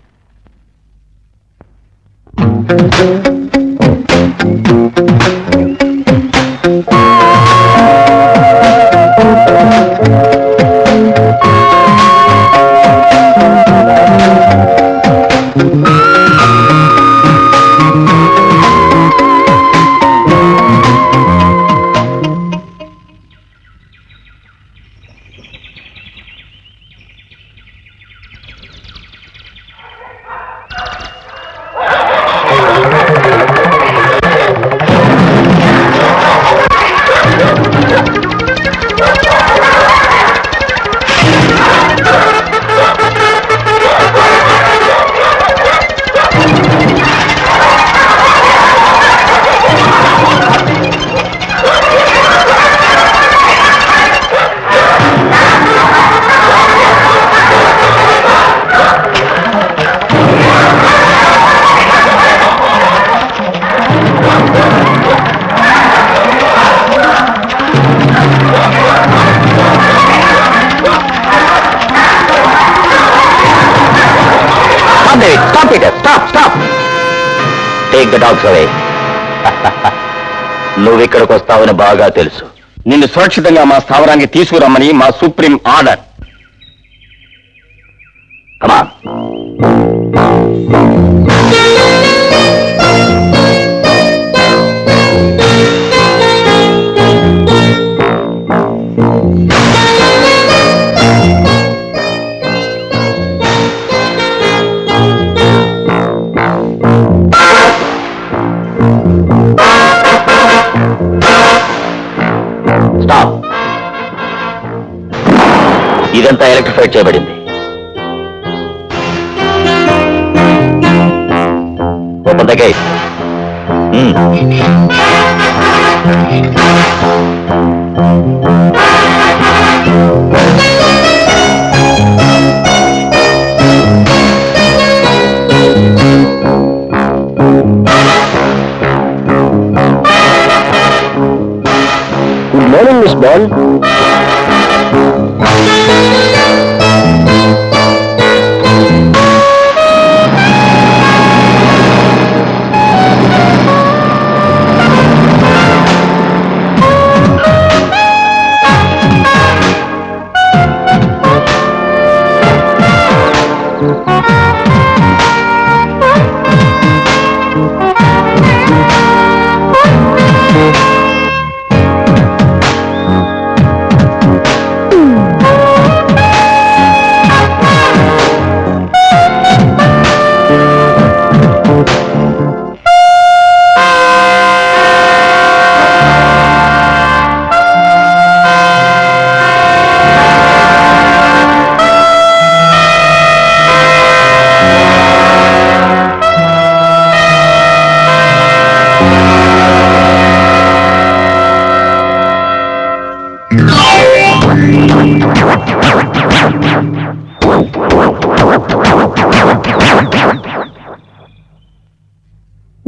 Take the dogs away. నువ్వు ఇక్కడికి వస్తావని బాగా తెలుసు. నిన్ను సురక్షితంగా మా స్థావరానికి తీసుకురమ్మని మా సుప్రీం ఆర్డర్. కమా. స్టాప్. ఇదంతా ఎలక్ట్రిఫైడ్ చేయబడింది. Open the gate. Good morning miss ball.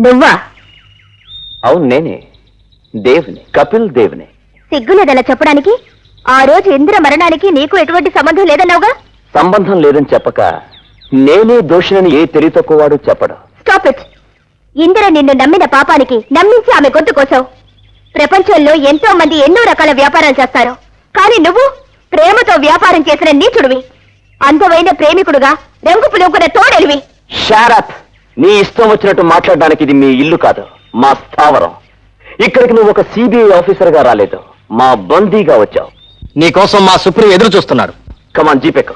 నువ్వా? అవును, నేనే. దేవుని, కపిల్ దేవుని. సిగ్గులేదలా చెప్పడానికి? ఆ రోజు ఇంద్ర మరణానికి నీకు ఎటువంటి సంబంధం లేదన్నావుగా? సంబంధం లేదని చెప్పక నేనే దోషినని ఏ తెలివి తక్కువవాడు చెప్పడు. Stop it. ఇంద్ర నిన్ను నమ్మిన పాపానికి నమ్మించి ఆమె గొంతు కోసావు. ప్రపంచంలో ఎంతో మంది ఎన్నో రకాల వ్యాపారాలు చేస్తారు, కానీ నువ్వు ప్రేమతో వ్యాపారం చేసిన నీచుడివి. అందమైన ప్రేమికుడుగా రంగు పులుగున తోడెలివి. షారప్. నీ ఇష్టం వచ్చినట్టు మాట్లాడడానికి ఇది మీ ఇల్లు కాదు, మా స్థావరం. ఇక్కడికి నువ్వు ఒక సిబిఐ ఆఫీసర్ గా రాలేదు, మా బందీగా వచ్చావు. నీకోసం మా సుప్రీం ఎదురు చూస్తున్నాడు. కమాన్, జీపెక్.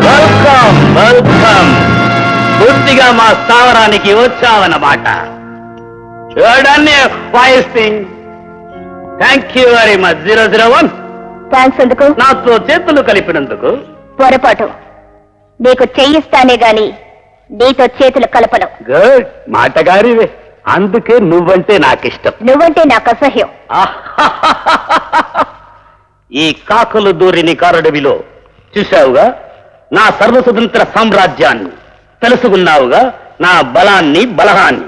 Welcome welcome. పూర్తిగా మా స్థావరానికి వచ్చావన్నమాట. చూడండి, feasting. Thank you very much. 001. Thanks ఎందుకు? నాతో చేతులు కలిపినందుకు. పొరపాటు. నీకు చెయ్యిస్తానే గాని నీతో చేతులు కలపను. గుడ్ మాటగారివే. అందుకే నువ్వంటే నాకిష్టం. నువ్వంటే నాకు అసహ్యం. ఈ కాకులు దూరిని కారడవిలో చూశావుగా నా సర్వస్వతంత్ర సామ్రాజ్యాన్ని. తెలుసుకున్నావుగా నా బలాన్ని, బలహాన్ని.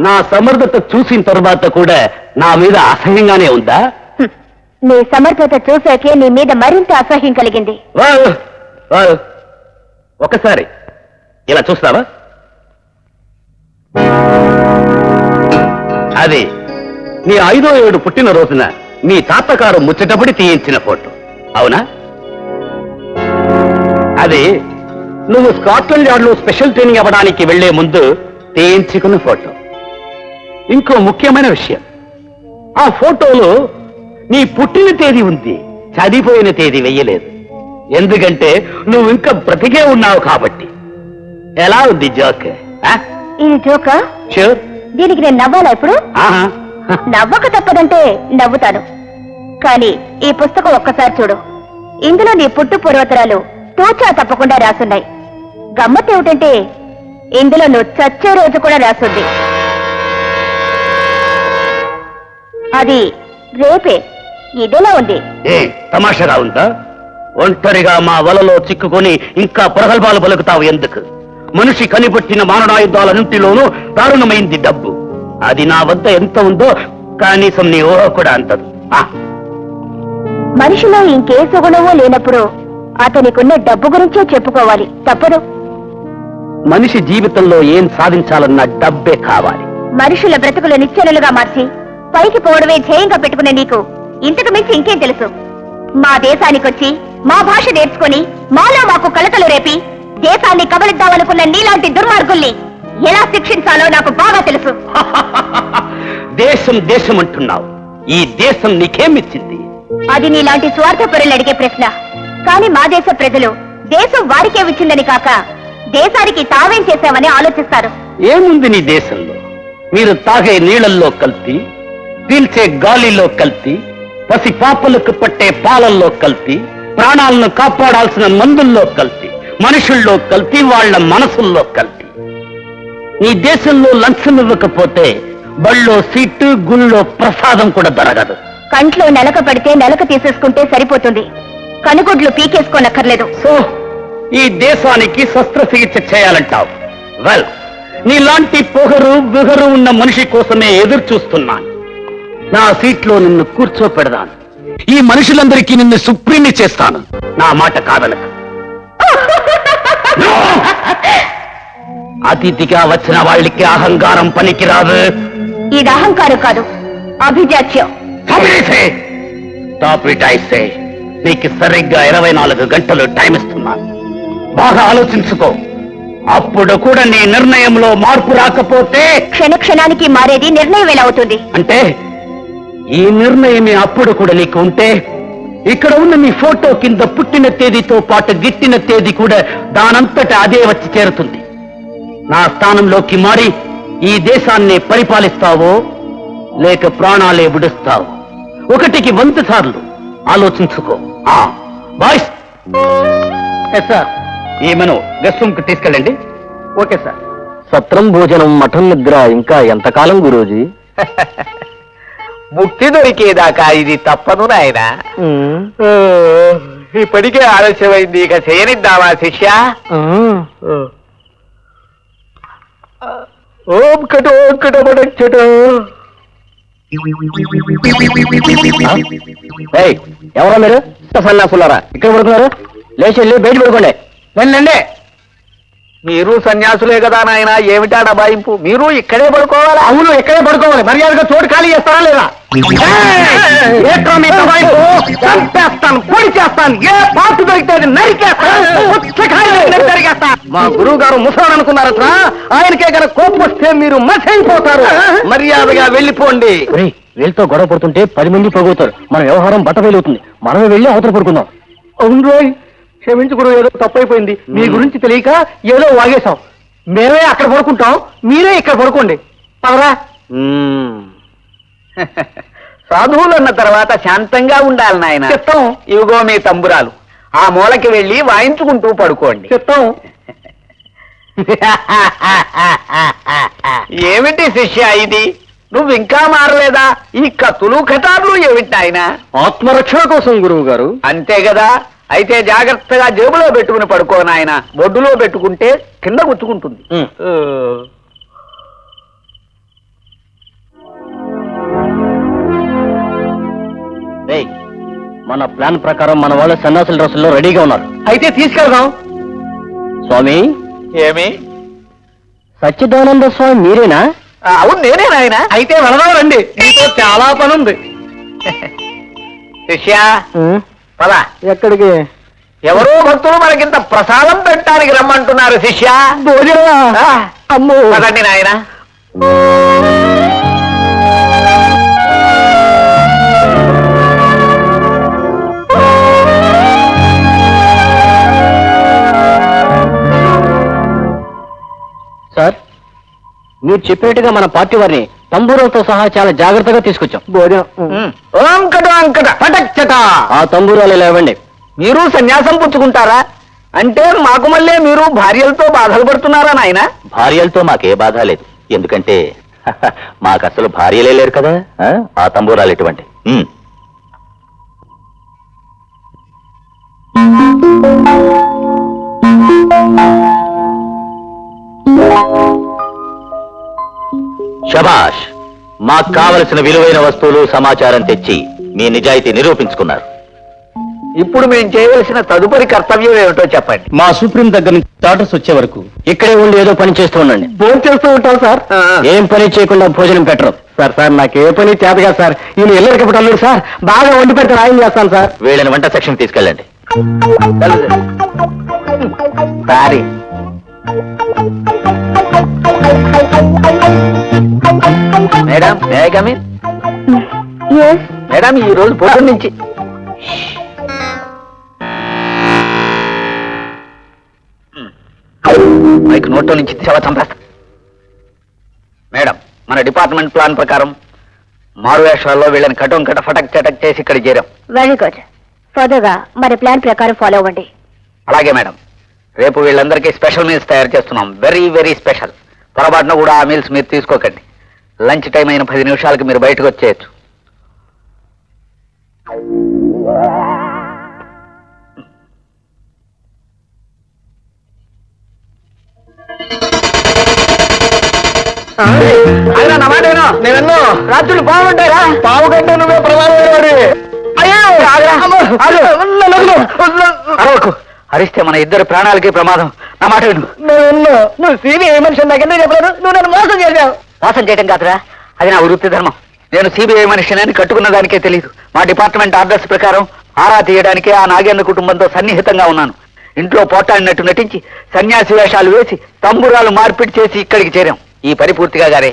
నా సమర్థత చూసిన తర్వాత కూడా నా మీద అసహ్యంగానే ఉందా? నీ సమర్థత చూశాకే నీ మీద మరింత అసహ్యం కలిగింది. ఒకసారి ఇలా చూస్తావా? అది నీ 5వ ఏడు పుట్టినరోజున మీ తాతగారు ముచ్చటపడి తీయించిన ఫోటో, అవునా? అది నువ్వు స్కాట్లాండ్ యార్డ్ లో స్పెషల్ ట్రైనింగ్ అవ్వడానికి వెళ్లే ముందు తీయించుకున్న ఫోటో. ఇంకో ముఖ్యమైన విషయం, ఆ ఫోటోలో నీ పుట్టిన తేదీ ఉంది, చనిపోయిన తేదీ వెయ్యలేదు. ఎందుకంటే నువ్వు ఇంకా బ్రతికే ఉన్నావు కాబట్టి. ఎలా ఉంది జోక్? ఇది జోకా? షూర్. దీనికి నేను నవ్వాలా ఇప్పుడు? ఆహా. నవ్వక తప్పదంటే నవ్వుతాను, కానీ ఈ పుస్తకం ఒక్కసారి చూడు. ఇందులో నీ పుట్టు పూర్వతరాలు తూచా తప్పకుండా రాసున్నాయి. గమ్మత్ ఏమిటంటే ఇందులో నువ్వు చచ్చే రోజు కూడా రాసుంది. అది రేపే. ఇదేలా ఉంది? ఏ తమాషగా ఉందా? ఒంటరిగా మా వలలో చిక్కుకొని ఇంకా ప్రగల్భాలు పలుకుతావు ఎందుకు? మనిషి కనిపెట్టిన మారణాయుధాలన్నింటిలోనూ దారుణమైంది డబ్బు. అది నా వద్ద ఎంత ఉందో కనీసం నీ ఊహ కూడా అంతదు. మనిషిలో ఇంకే సుగుణమో లేనప్పుడు అతనికున్న డబ్బు గురించే చెప్పుకోవాలి, తప్పదు. మనిషి జీవితంలో ఏం సాధించాలన్నా డబ్బే కావాలి. మనుషుల బ్రతుకులు నిచ్చెనలుగా మార్చి పైకి పోవడమే ధ్యేయంగా పెట్టుకునే నీకు ఇంతకు మించి ఇంకేం తెలుసు? మా దేశానికొచ్చి మా భాష నేర్చుకుని మాలో మాకు కలతలు రేపి దేశాన్ని కబలిద్దామనుకున్న నీలాంటి దుర్మార్గుల్ని ఎలా శిక్షించాలో నాకు బాగా తెలుసు. దేశం దేశం అంటున్నావు, ఈ దేశం నీకేమిచ్చింది? అది నీలాంటి స్వార్థపరులు అడిగే ప్రశ్న. కానీ మా దేశ ప్రజలు దేశం వారికే ఇచ్చిందని కాక దేశానికి తావేం చేశామని ఆలోచిస్తారు. ఏముంది నీ దేశంలో? మీరు తాగే నీళ్లలో కల్తీ, పీల్చే గాలిలో కల్తీ, పసి పాపలకు పట్టే పాలల్లో కల్తీ, ప్రాణాలను కాపాడాల్సిన మందుల్లో కల్తీ, మనుషుల్లో కల్తీ, వాళ్ళ మనసుల్లో కల్తీ. నీ దేశంలో లంచం ఇవ్వకపోతే బళ్ళో సీటు, గుళ్ళో ప్రసాదం కూడా దొరకదు. కంట్లో నెలక పడితే నెలక తీసేసుకుంటే సరిపోతుంది, కనుగుడ్లు పీకేసుకోనక్కర్లేదు. సో ఈ దేశానికి శస్త్రచికిత్స చేయాలంటావు? వెల్, నీలాంటి పొగరు బిగరు ఉన్న మనిషి కోసమే ఎదురు చూస్తున్నాను. నా సీట్లో నిన్ను కూర్చోపెడదాను. ఈ మనుషులందరికీ నిన్ను సుప్రీంని చేస్తాను. నా మాట కాదనక. అతిథిగా వచ్చిన వాళ్ళకి అహంకారం పనికిరాదు. ఇది అహంకారం కాదు, అభిజాత్యం. నీకు సరిగ్గా 24 గంటలు టైం ఇస్తున్నాను. బాగా ఆలోచించుకో. అప్పుడు కూడా నీ నిర్ణయంలో మార్పు రాకపోతే క్షణ క్షణానికి మారేది నిర్ణయం ఎలా అవుతుంది? అంటే ఈ నిర్ణయమే అప్పుడు కూడా నీకు ఉంటే ఇక్కడ ఉన్న నీ ఫోటో కింద పుట్టిన తేదీతో పాటు గిట్టిన తేదీ కూడా దానంతట అదే వచ్చి చేరుతుంది. నా స్థానంలోకి మారి ఈ దేశాన్ని పరిపాలిస్తావో లేక ప్రాణాలే విడుస్తావో? 1కి 100 సార్లు ఆలోచించుకో. బాయ్స్, సార్ ఈమెను గెస్ట్ రూమ్ కి తీసుకెళ్ళండి. Okay sir. సత్రం భోజనం మఠం నిద్ర ఇంకా ఎంతకాలం గురూజీ? ముక్తి దొరికేదాకా ఇది తప్పదు నాయన. ఇప్పటికే ఆలస్యమైంది, ఇక చేయనిద్దామా శిష్య? ఓం కటో కటబడచ్చట. ఎవరా మీరు? సన్యాసులారా ఇక్కడ పడుకున్నారు? లేచి వెళ్ళి బయట పడుకోండి. వెళ్ళండి. మీరు సన్యాసులే కదా నాయన, ఏమిటా డబాయింపు? మీరు ఇక్కడే పడుకోవాలా? అవును, ఇక్కడే పడుకోవాలి. మర్యాదగా చోటు ఖాళీ చేస్తారా లేదా? చంపేస్తాను, పొడి చేస్తాను, ఏ పాటు దొరికితే అది నరికేస్తాను. మా గురువు గారు ముసలాడు అనుకున్నారట, ఆయనకే గన కోపం వస్తే మీరు మసైపోతారు. మర్యాదగా వెళ్ళిపోండి. వీళ్ళతో గొడవ పడుతుంటే 10 మంది పగుతారు. మన వ్యవహారం బట్ట వెలుగుతుంది. మనమే వెళ్ళి అవతల పడుకుందాం. అవును రోయ్, క్షమించుకుని ఏదో తప్పైపోయింది. మీ గురించి తెలియక ఏదో వాగేశాం. మేమే అక్కడ పడుకుంటాం, మీరే ఇక్కడ పడుకోండి. పదరా. సాధువులు అన్న తర్వాత శాంతంగా ఉండాలి నాయన. చెప్తాం. ఇవిగో మీ తంబురాలు, ఆ మూలకి వెళ్ళి వాయించుకుంటూ పడుకోండి. చెప్తాం. ఏమిటి శిష్య ఇది? నువ్వు ఇంకా మారలేదా? ఈ కత్తులు కటార్లు ఏమిటి నాయన? ఆత్మరక్షణ కోసం గురువు గారు. అంతే కదా. అయితే జాగ్రత్తగా జేబులో పెట్టుకుని పడుకో నాయన. బొడ్డులో పెట్టుకుంటే కింద గుచ్చుకుంటుంది. మన ప్లాన్ ప్రకారం మన వాళ్ళు సన్యాసుల డ్రెస్సుల్లో రెడీగా ఉన్నారు. అయితే తీసుకెళ్దాం. స్వామి, ఏమి? సచ్చిదానంద స్వామి మీరేనా? అవును, నేనే నాయన. అయితే వెళదాం రండి, మీతో చాలా పని ఉంది. శిష్య పద. ఎక్కడికి? ఎవరో భక్తులు మనకింత ప్రసాదం పెట్టడానికి రమ్మంటున్నారు శిష్య. భోజనమా? అమ్మో. పదండి నాయన. సార్, మీరు చెప్పినట్టుగా మన పార్టీ వారిని తంబూరాలతో సహా చాలా జాగ్రత్తగా తీసుకొచ్చాం. భోజనం. ఓం కట అంకట పటచ్చట. ఆ తంబూరాలు ఇలా ఇవ్వండి. మీరు సన్యాసం పుచ్చుకుంటారా? అంటే మాకు మళ్ళీ మీరు భార్యలతో బాధలు పడుతున్నారా నాయన? భార్యలతో మాకే బాధ లేదు. ఎందుకంటే మాకు అసలు భార్యలే లేరు కదా. ఆ తంబూరాలు ఎటువంటి. శభాష్, మాకు కావలసిన విలువైన వస్తువులు సమాచారం తెచ్చి మీ నిజాయితీ నిరూపించుకున్నారు. ఇప్పుడు మేము చేయవలసిన తదుపరి కర్తవ్యం ఏమిటో చెప్పండి. మా సుప్రీం దగ్గర నుంచి ఆర్డర్స్ వచ్చే వరకు ఇక్కడే ఉండి ఏదో పని చేస్తూ ఉండండి. భోజనం చేస్తూ ఉంటాం సార్. ఏం పని చేయకుండా భోజనం పెట్టరు సార్. సార్, నాకు ఏ పని చేతగా సార్. ఈయన ఎల్లరికి అల్లుడు సార్. బాగా వండి పెడతారు, ఆయన చేస్తాను సార్. వీళ్ళని వంట సెక్షన్ తీసుకెళ్ళండి. సారీ. మేడం మేడం ఈ రోజు పొద్దున్న నుంచి మైక్ నోట్లో నుంచి సేవ చంపేస్తా. మేడం, మన డిపార్ట్మెంట్ ప్లాన్ ప్రకారం మారువేషాల్లో వీళ్ళని కటం కట ఫటక్ చటక్ చేసి ఇక్కడ చేరాం. Very good. ఫర్దర్ గా మన ప్లాన్ ప్రకారం ఫాలో అవ్వండి. అలాగే మేడం. రేపు వీళ్ళందరికీ స్పెషల్ మీల్స్ తయారు చేస్తున్నాం. Very very special. పొరపాటున కూడా ఆ మీల్స్ మీరు తీసుకోకండి. లంచ్ టైం అయిన 10 నిమిషాలకి మీరు బయటకు వచ్చేయచ్చు. నేను రాత్రులు బాగుంటారా? పావు గంట నువ్వే ప్రమాదం. అరిస్తే మన ఇద్దరు ప్రాణాలకి ప్రమాదం. నా మాట విను. నువ్వు సిబిఐ మనిషి నాకెందుకు చెప్పలేదు? నువ్వు నన్ను మోసం చేశావు. మోసం చేయడం కాదురా, అది నా వృత్తి ధర్మం. నేను సిబిఐ మనిషిని కట్టుకున్న దానికే తెలియదు. మా డిపార్ట్మెంట్ ఆర్డర్స్ ప్రకారం ఆరా తీయడానికి ఆ నాగేంద్ర కుటుంబంతో సన్నిహితంగా ఉన్నాను. ఇంట్లో పోటాడినట్టు నటించి సన్యాసి వేషాలు వేసి తంబురాలు మార్పిడి చేసి ఇక్కడికి చేరాం. ఈ పని పూర్తిగా గారే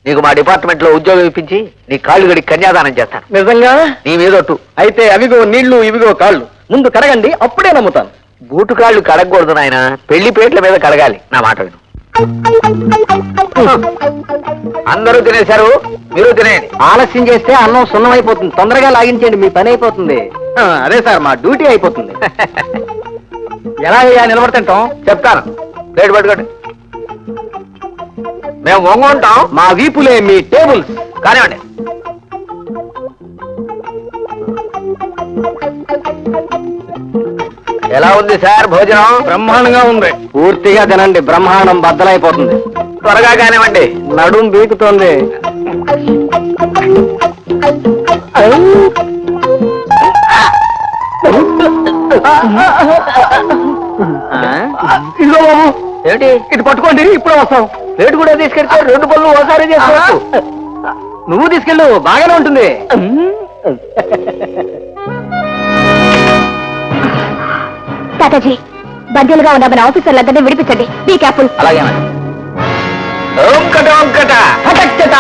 నీకు మా డిపార్ట్మెంట్ లో ఉద్యోగం ఇప్పించి నీ కాళ్ళు గడికి కన్యాదానం చేస్తాను. నిజంగా? నీ మీదొట్టు. అయితే అవిగో నీళ్లు, ఇవిగో కాళ్ళు. ముందు కడగండి, అప్పుడే నమ్ముతాను. బూటు కాళ్ళు కడగకూడదు నాయన, పెళ్లి పేట్ల మీద కడగాలి. నా మాట విను. అందరూ తినేశారు, మీరు తినేయండి. ఆలస్యం చేస్తే అన్నం సున్నమైపోతుంది. తొందరగా లాగించండి, మీ పని అయిపోతుంది. అదే సార్, మా డ్యూటీ అయిపోతుంది. ఎలా నిలబడుతుంటాం చెప్తాను. ప్లేట్ పట్టుకోండి. మేము వంగుంటాం. మా వీపులే మీ టేబుల్స్. కానివ్వండి. ఎలా ఉంది సార్ భోజనం? బ్రహ్మాండంగా ఉంది. పూర్తిగా తినండి, బ్రహ్మాండం బద్దలైపోతుంది. త్వరగా కానివ్వండి. నడుం బీకుతోంది. ఇదిగో బాబు. ఏమిటి? ఇటు పట్టుకోండి, ఇప్పుడే వస్తాం. ప్లేట్ కూడా తీసుకెళ్తే 2 పనులు ఓసారి చేసుకోవచ్చు. నువ్వు తీసుకెళ్ళు, బాగానే ఉంటుంది. తాతాజీ, బందీలుగా ఉన్న మన ఆఫీసర్లందరినీ విడిపించండి. Be careful. అలాగే మేడం. ఓంకట ఓంకట హఠచ్చట.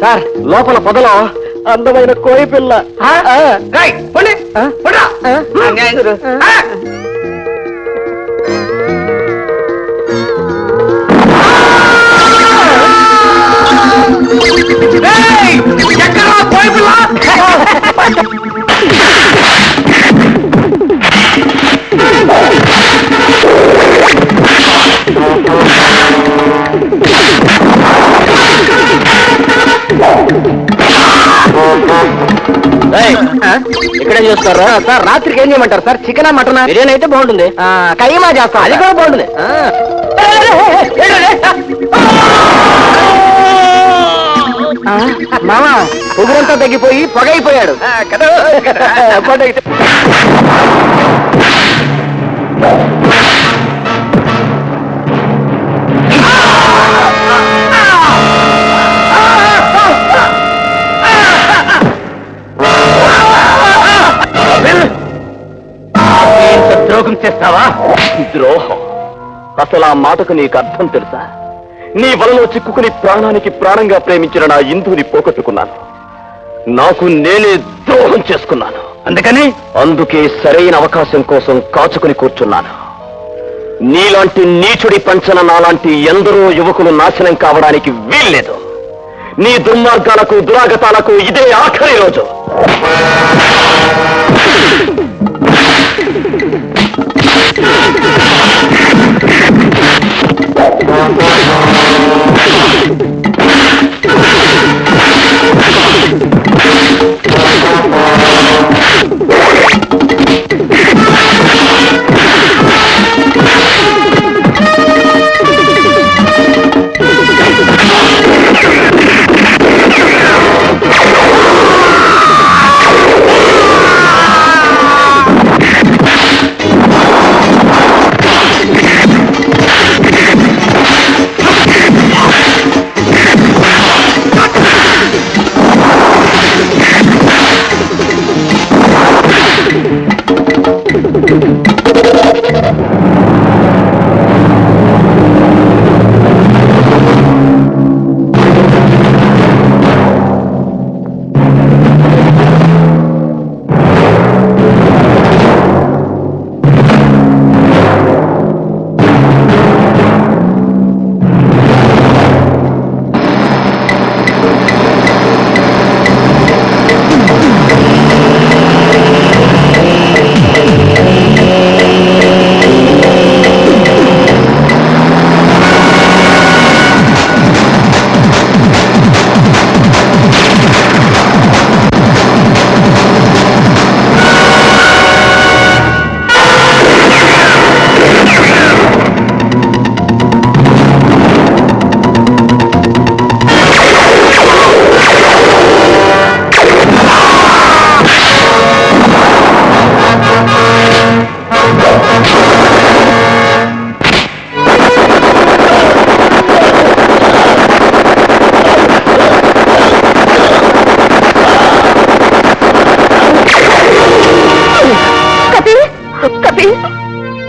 సార్, లోపల పొదలో అందమైన కోయి పిల్ల. ఇక్కడే చూస్తారా సార్? రాత్రికి ఏం చేయమంటారు సార్? చికెనా మటనా? బిర్యానీ అయితే బాగుంటుంది. కైమా చేస్తాం, అది కూడా బాగుంటుంది. మామ పొగురంతా తగ్గిపోయి పొగ అయిపోయాడు కదా ద్రోహం చేస్తావా? ద్రోహం? అసలు ఆ మాటకు నీకు అర్థం తెలుసా? నీ వలలో చిక్కుకుని ప్రాణానికి ప్రాణంగా ప్రేమించిన నా ఇందుని పోగొట్టుకున్నాను. నాకు నేనే ద్రోహం చేసుకున్నాను. అందుకే సరైన అవకాశం కోసం కాచుకుని కూర్చున్నాను. నీలాంటి నీచుడి పంచన నాలాంటి ఎందరో యువకులు నాశనం కావడానికి వీల్లేదు. నీ దుర్మార్గాలకు దురాగతాలకు ఇదే ఆఖరి రోజు.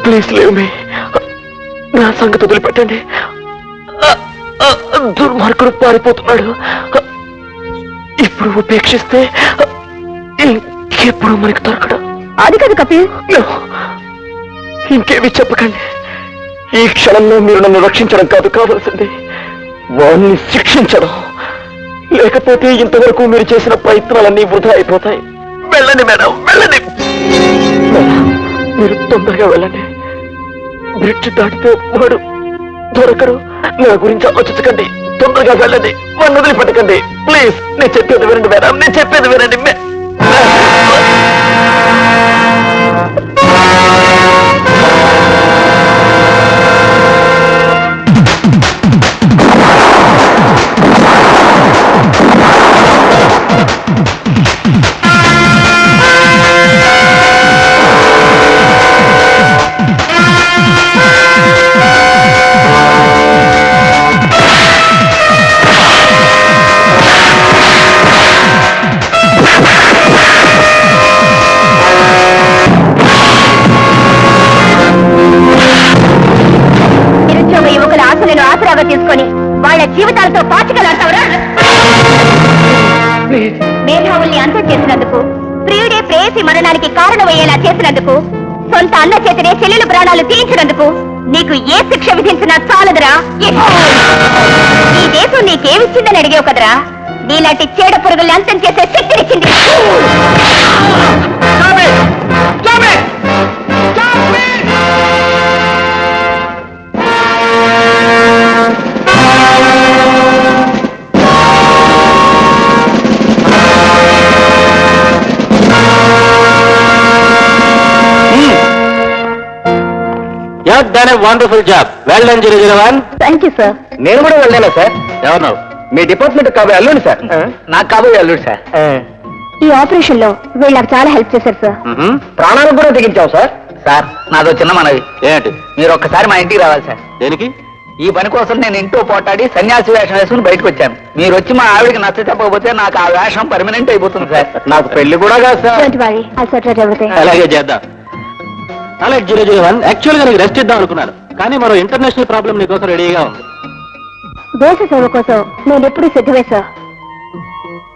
ప్లీజ్ లేవ్ మీ. నా సంగతి వదిలిపెట్టండి. దుర్మార్గుడు పారిపోతున్నాడు. ఇప్పుడు ఉపేక్షిస్తే ఇంకెప్పుడు మనకు దొరకడం. అది కాదు కపిల్. ఇంకేమి చెప్పకండి. ఈ క్షణంలో మీరు నన్ను రక్షించడం కాదు కావాల్సింది, వాణ్ణి శిక్షించడం. లేకపోతే ఇంతవరకు మీరు చేసిన ప్రయత్నాలన్నీ వృధా అయిపోతాయి. వెళ్ళండి మేడం, వెళ్ళండి. మీరు తొందరగా వెళ్ళండి. బ్రిడ్జ్ దాటితే వాడు దొరకరు. నా గురించి ఆలోచించకండి. తొందరగా వెళ్ళండి. వాడిని వదిలిపెట్టకండి ప్లీజ్. నేను చెప్పేది వినండి మేడం, నేను చెప్పేది వినండి. తీసుకొని వాళ్ళ జీవితాలతో పాచికలాడతావరా? మేధావుల్ని అంతం చేసినందుకు, ప్రియుడే ప్రేయసి మరణానికి కారణమయ్యేలా చేసినందుకు, సొంత అన్న చేతినే చెల్లెలు ప్రాణాలు తీయించినందుకు నీకు ఏ శిక్ష విధించినా చాలదురా. ఈ దేశం నీకేమిచ్చిందని అడిగావు కదరా. నీలాంటి చీడ పురుగుల్ని అంతం చేసే శక్తినిచ్చింది. Wonderful job. Well done 001. Thank you sir. నేను కూడా వెళ్ళానా సార్? ఎవరు? మీ డిపార్ట్మెంట్ కాబోయే అల్లుడు సార్. నాకు కాబోయే అల్లుడు సార్. ఈ ఆపరేషన్ లో వీళ్ళు నాకు చాలా హెల్ప్ చేశారు సార్. ప్రాణాలకు కూడా తెగించావు సార్. సార్ నాదో చిన్న మనవి. ఏంటి మీరు ఒక్కసారి మా ఇంటికి రావాలి సార్. దేనికి? ఈ పని కోసం నేను ఇంట్లో పోటాడి సన్యాసి వేషం వేసుకుని బయటకు వచ్చాను. మీరు వచ్చి మా ఆవిడకి నచ్చ చెప్పకపోతే నాకు ఆ వేషం పర్మనెంట్ అయిపోతుంది సార్. నాకు పెళ్లి కూడా కాదు sir. Don't worry, I'll sort out everything. అలాగే చేద్దాం. అలాగే 001 యాక్చువల్ గా నీకు రెస్ట్ ఇద్దాం అనుకున్నాను, కానీ మరో ఇంటర్నేషనల్ ప్రాబ్లం నీకోసం రెడీగా ఉంది. దేశ సేవ కోసం నేను ఎప్పుడు సిద్ధమే సార్.